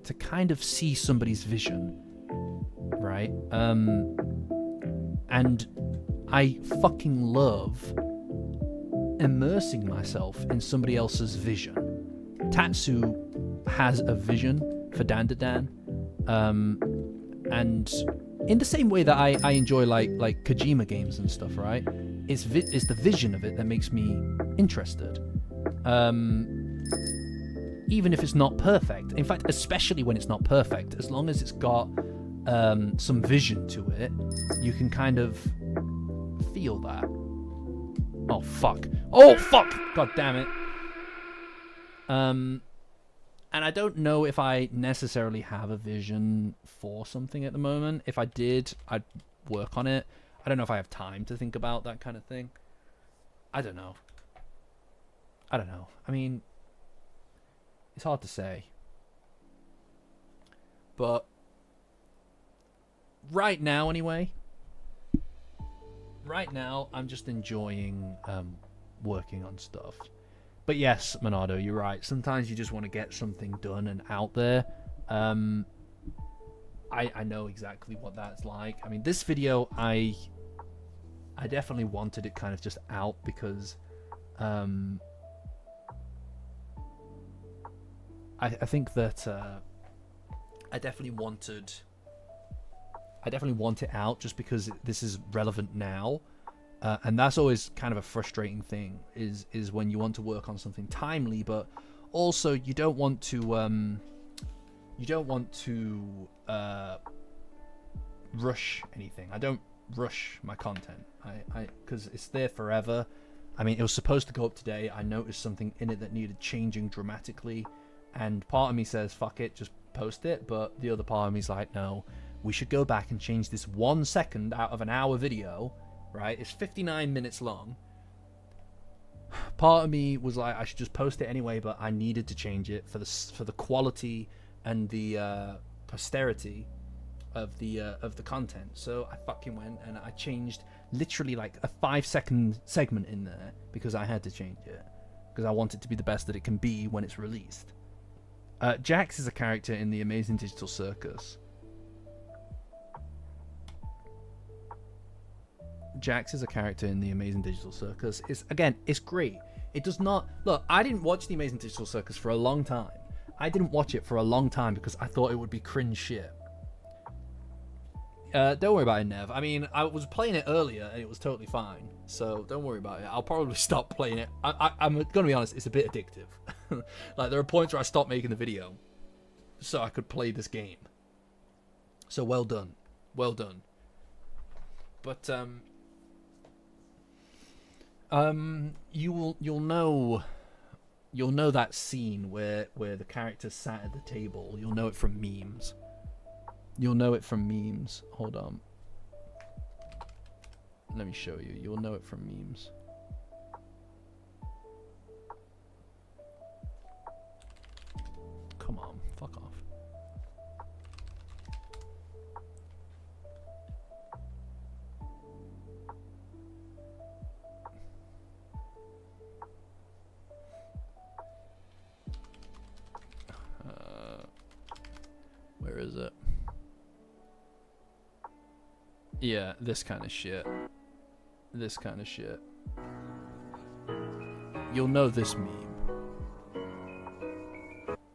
to kind of see somebody's vision, right? And I fucking love immersing myself in somebody else's vision. Tatsu has a vision for Dandadan, and in the same way that I enjoy like Kojima games and stuff, right? It's the vision of it that makes me interested. Even if it's not perfect. In fact, especially when it's not perfect, as long as it's got some vision to it, you can kind of feel that. Oh fuck! Oh fuck! God damn it! And I don't know if I necessarily have a vision for something at the moment. If I did, I'd work on it. I don't know if I have time to think about that kind of thing. I don't know. I mean, it's hard to say. But right now, anyway, I'm just enjoying working on stuff. But yes, Monado, you're right. Sometimes you just want to get something done and out there. I know exactly what that's like. I mean, this video, I definitely wanted it kind of just out because I think that I definitely want it out just because this is relevant now. And that's always kind of a frustrating thing, is when you want to work on something timely, but also you don't want to rush anything. I don't rush my content, because it's there forever. I mean, it was supposed to go up today. I noticed something in it that needed changing dramatically, And part of me says, fuck it, just post it. But the other part of me's like, no, we should go back and change this 1 second out of an hour video, right? It's 59 minutes long. Part of me was like, I should just post it anyway, but I needed to change it for the quality and the posterity of the content. So I fucking went and I changed literally like a 5-second segment in there because I had to change it because I want it to be the best that it can be when it's released. Jax is a character in the Amazing Digital Circus. Jax is a character in the Amazing Digital Circus. It's great. It does not... Look, I didn't watch the Amazing Digital Circus for a long time. I didn't watch it for a long time because I thought it would be cringe shit. Don't worry about it, Nev. I mean, I was playing it earlier and it was totally fine. So don't worry about it. I'll probably stop playing it. I'm going to be honest, it's a bit addictive. Like, there are points where I stopped making the video so I could play this game. So well done. Well done. But, you'll know that scene where the character sat at the table. You'll know it from memes. You'll know it from memes. Hold on. Let me show you. You'll know it from memes. Come on, fuck off. Where is it? Yeah, this kind of shit. This kind of shit. You'll know this meme.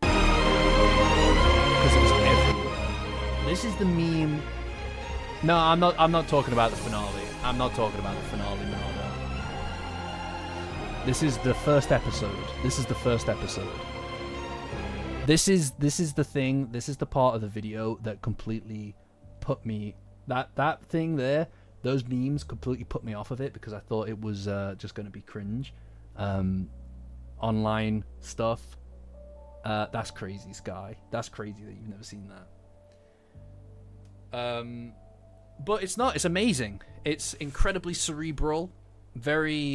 Because it was everywhere. This is the meme. No, I'm not talking about the finale. I'm not talking about the finale, no. This is the first episode. This is the first episode. This is the thing. This is the part of the video that completely put me... That thing there, those memes completely put me off of it because I thought it was just going to be cringe. Online stuff. That's crazy, Sky. That's crazy that you've never seen that. But it's not. It's amazing. It's incredibly cerebral, very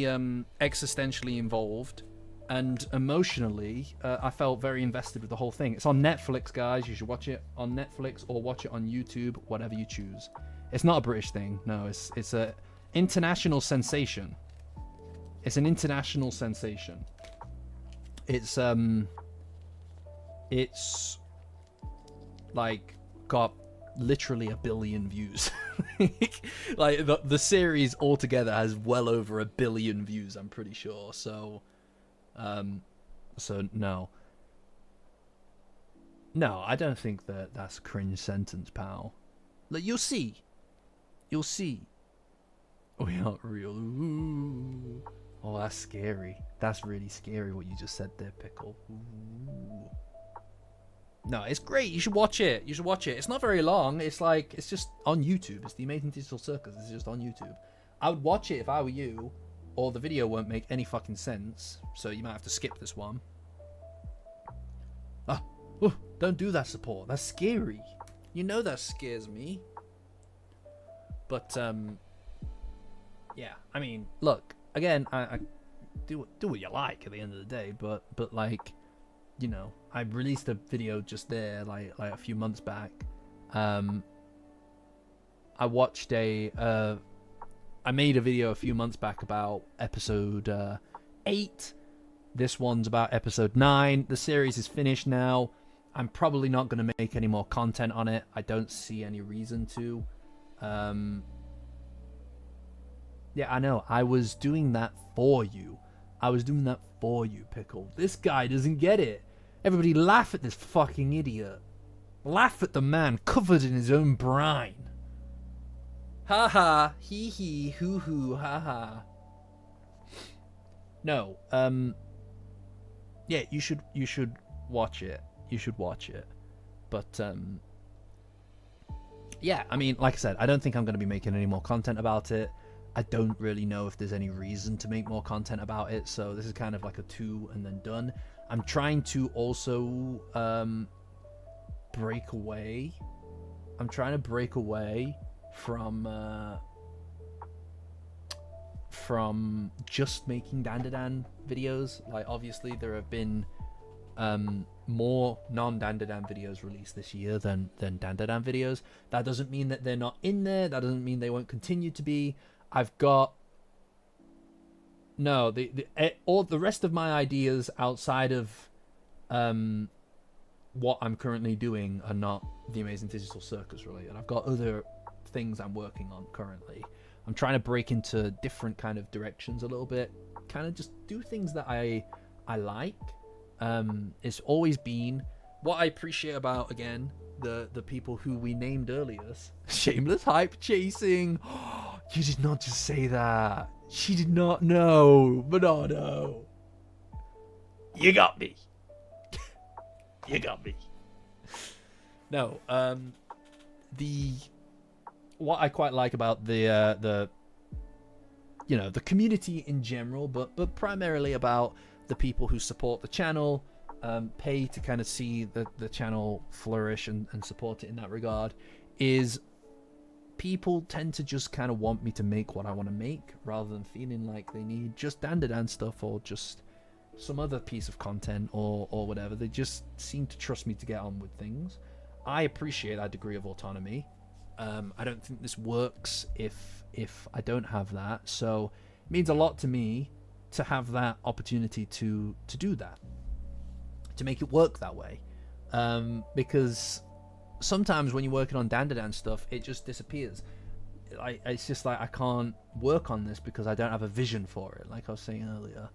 existentially involved, and emotionally, I felt very invested with the whole thing. It's on Netflix, guys. You should watch it on Netflix or watch it on YouTube, whatever you choose. It's not a British thing. No, it's a international sensation. It's an international sensation. It's like got literally 1 billion views. Like the series altogether has well over 1 billion views, I'm pretty sure. So no, I don't think that's a cringe sentence, pal. Like, you'll see. We aren't real. Ooh. Oh, that's scary. That's really scary what you just said there, Pickle. Ooh. No, it's great. You should watch it. It's not very long. It's just on YouTube. It's the Amazing Digital Circus. It's just on YouTube. I would watch it if I were you, or the video won't make any fucking sense. So you might have to skip this one. Don't do that, support. That's scary. You know that scares me. But yeah. I mean, look. Again, I do what you like at the end of the day. But like, you know, I released a video just there like a few months back. I watched I made a video a few months back about episode 8. This one's about episode 9. The series is finished now. I'm probably not going to make any more content on it. I don't see any reason to. Yeah, I know. I was doing that for you. Pickle. This guy doesn't get it. Everybody laugh at this fucking idiot. Laugh at the man covered in his own brine. Ha ha. Hee hee. Hoo hoo. Ha ha. No. Yeah, you should watch it. But yeah, I mean, like I said, I don't think I'm going to be making any more content about it. I don't really know if there's any reason to make more content about it, so this is kind of like a 2 and then done. I'm trying to also break away. I'm trying to break away from just making Dandadan videos. Like, obviously there have been more non-Dandadan videos released this year than Dandadan videos. That doesn't mean that they're not in there. That doesn't mean they won't continue to be. I've got no all the rest of my ideas outside of what I'm currently doing are not the Amazing Digital Circus related. I've got other things I'm working on currently. I'm trying to break into different kind of directions a little bit, kind of just do things that I like. It's always been what I appreciate about, again, the people who we named earlier. Shameless hype chasing. You did not just say that. She did not know. Bernardo. You got me. You got me. No, what I quite like about the community in general, but primarily about the people who support the channel, pay to kind of see the channel flourish and support it in that regard, is people tend to just kind of want me to make what I want to make, rather than feeling like they need just Dandadan stuff or just some other piece of content or whatever. They just seem to trust me to get on with things. I appreciate that degree of autonomy. I don't think this works if I don't have that. So it means a lot to me to have that opportunity to do that, to make it work that way. Because sometimes when you're working on Dandadan stuff, it just disappears. It's just like, I can't work on this because I don't have a vision for it, like I was saying earlier.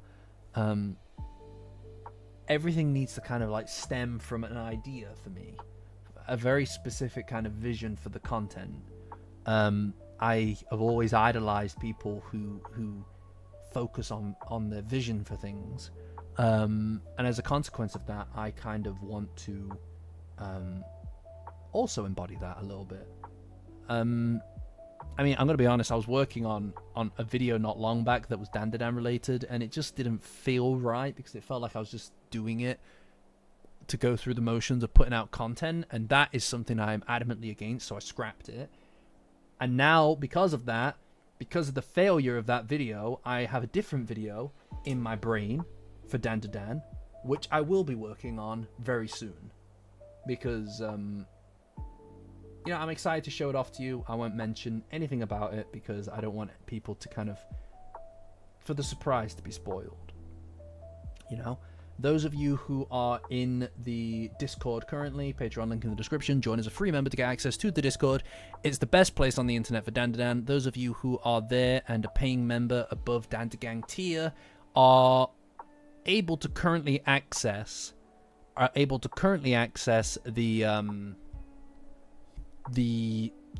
Everything needs to kind of like stem from an idea for me, a very specific kind of vision for the content. I have always idolized people who focus on their vision for things, and as a consequence of that, I kind of want to also embody that a little bit. I mean, I'm gonna be honest, I was working on a video not long back that was Dandadan related, and it just didn't feel right because it felt like I was just doing it to go through the motions of putting out content, and that is something I'm adamantly against, so I scrapped it. And now, because of that, because of the failure of that video, I have a different video in my brain for Dandadan, which I will be working on very soon, because I'm excited to show it off to you. I won't mention anything about it because I don't want people to kind of, for the surprise to be spoiled. Those of you who are in the Discord currently, Patreon link in the description, join as a free member to get access to the Discord. It's the best place on the internet for Dandadan. Those of you who are there and a paying member above Dandagang tier are able to currently access the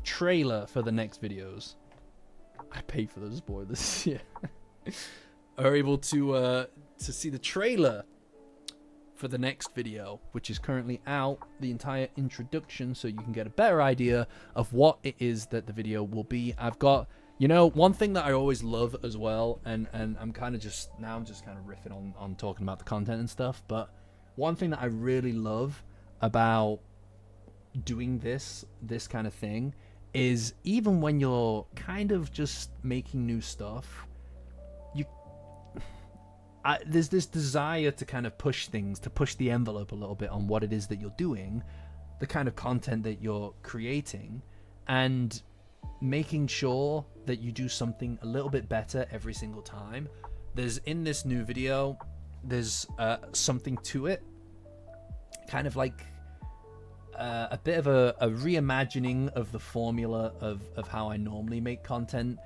trailer for the next videos. I pay for those spoilers. Yeah. Are able to see the trailer for the next video, which is currently out, the entire introduction, so you can get a better idea of what it is that the video will be. I've got, one thing that I always love as well, and I'm just kind of riffing on talking about the content and stuff, but one thing that I really love about doing this kind of thing is, even when you're kind of just making new stuff, there's this desire to kind of push things, to push the envelope a little bit on what it is that you're doing, the kind of content that you're creating, and making sure that you do something a little bit better every single time. In this new video, there's something to it, kind of like a bit of a reimagining of the formula of how I normally make content.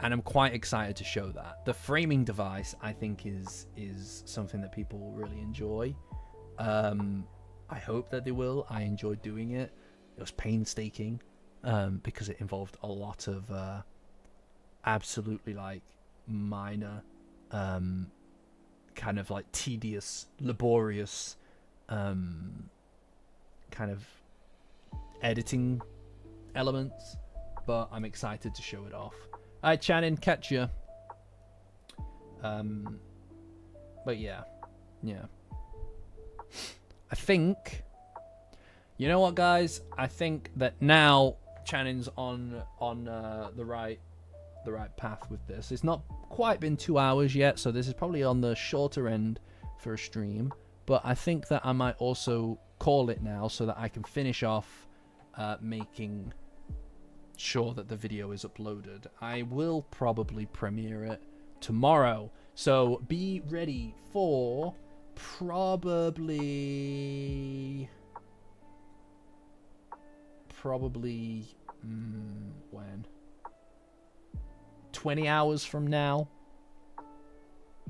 And I'm quite excited to show that. The framing device, I think, is something that people will really enjoy. I hope that they will. I enjoyed doing it. It was painstaking because it involved a lot of absolutely like minor, kind of like tedious, laborious kind of editing elements. But I'm excited to show it off. Alright, Channing, catch ya. But yeah. I think, you know what, guys? I think that now Channing's on the right path with this. It's not quite been 2 hours yet, so this is probably on the shorter end for a stream. But I think that I might also call it now so that I can finish off making sure that the video is uploaded. I will probably premiere it tomorrow, so be ready for probably when 20 hours from now.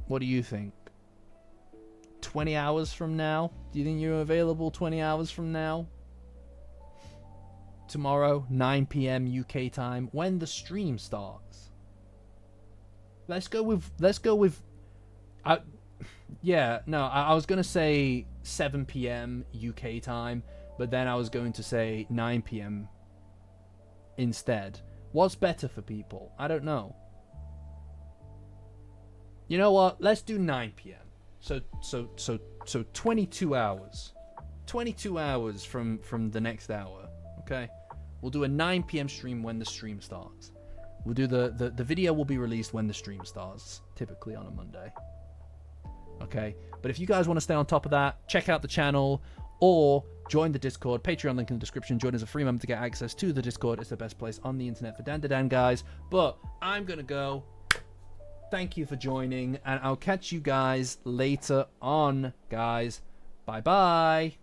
What do you think? 20 hours from now? Do you think you're available 20 hours from now? Tomorrow, 9 p.m. UK time, when the stream starts. Let's go with I was gonna say 7 p.m. UK time, but then I was going to say 9 p.m. instead. What's better for people? I don't know. You know what? Let's do 9 p.m. So 22 hours. 22 hours from the next hour. Okay? We'll do a 9 p.m. stream when the stream starts. We'll do the video will be released when the stream starts, typically on a Monday. Okay? But if you guys want to stay on top of that, check out the channel or join the Discord. Patreon link in the description. Join as a free member to get access to the Discord. It's the best place on the internet for Dandadan, guys. But I'm going to go. Thank you for joining, and I'll catch you guys later on, guys. Bye-bye.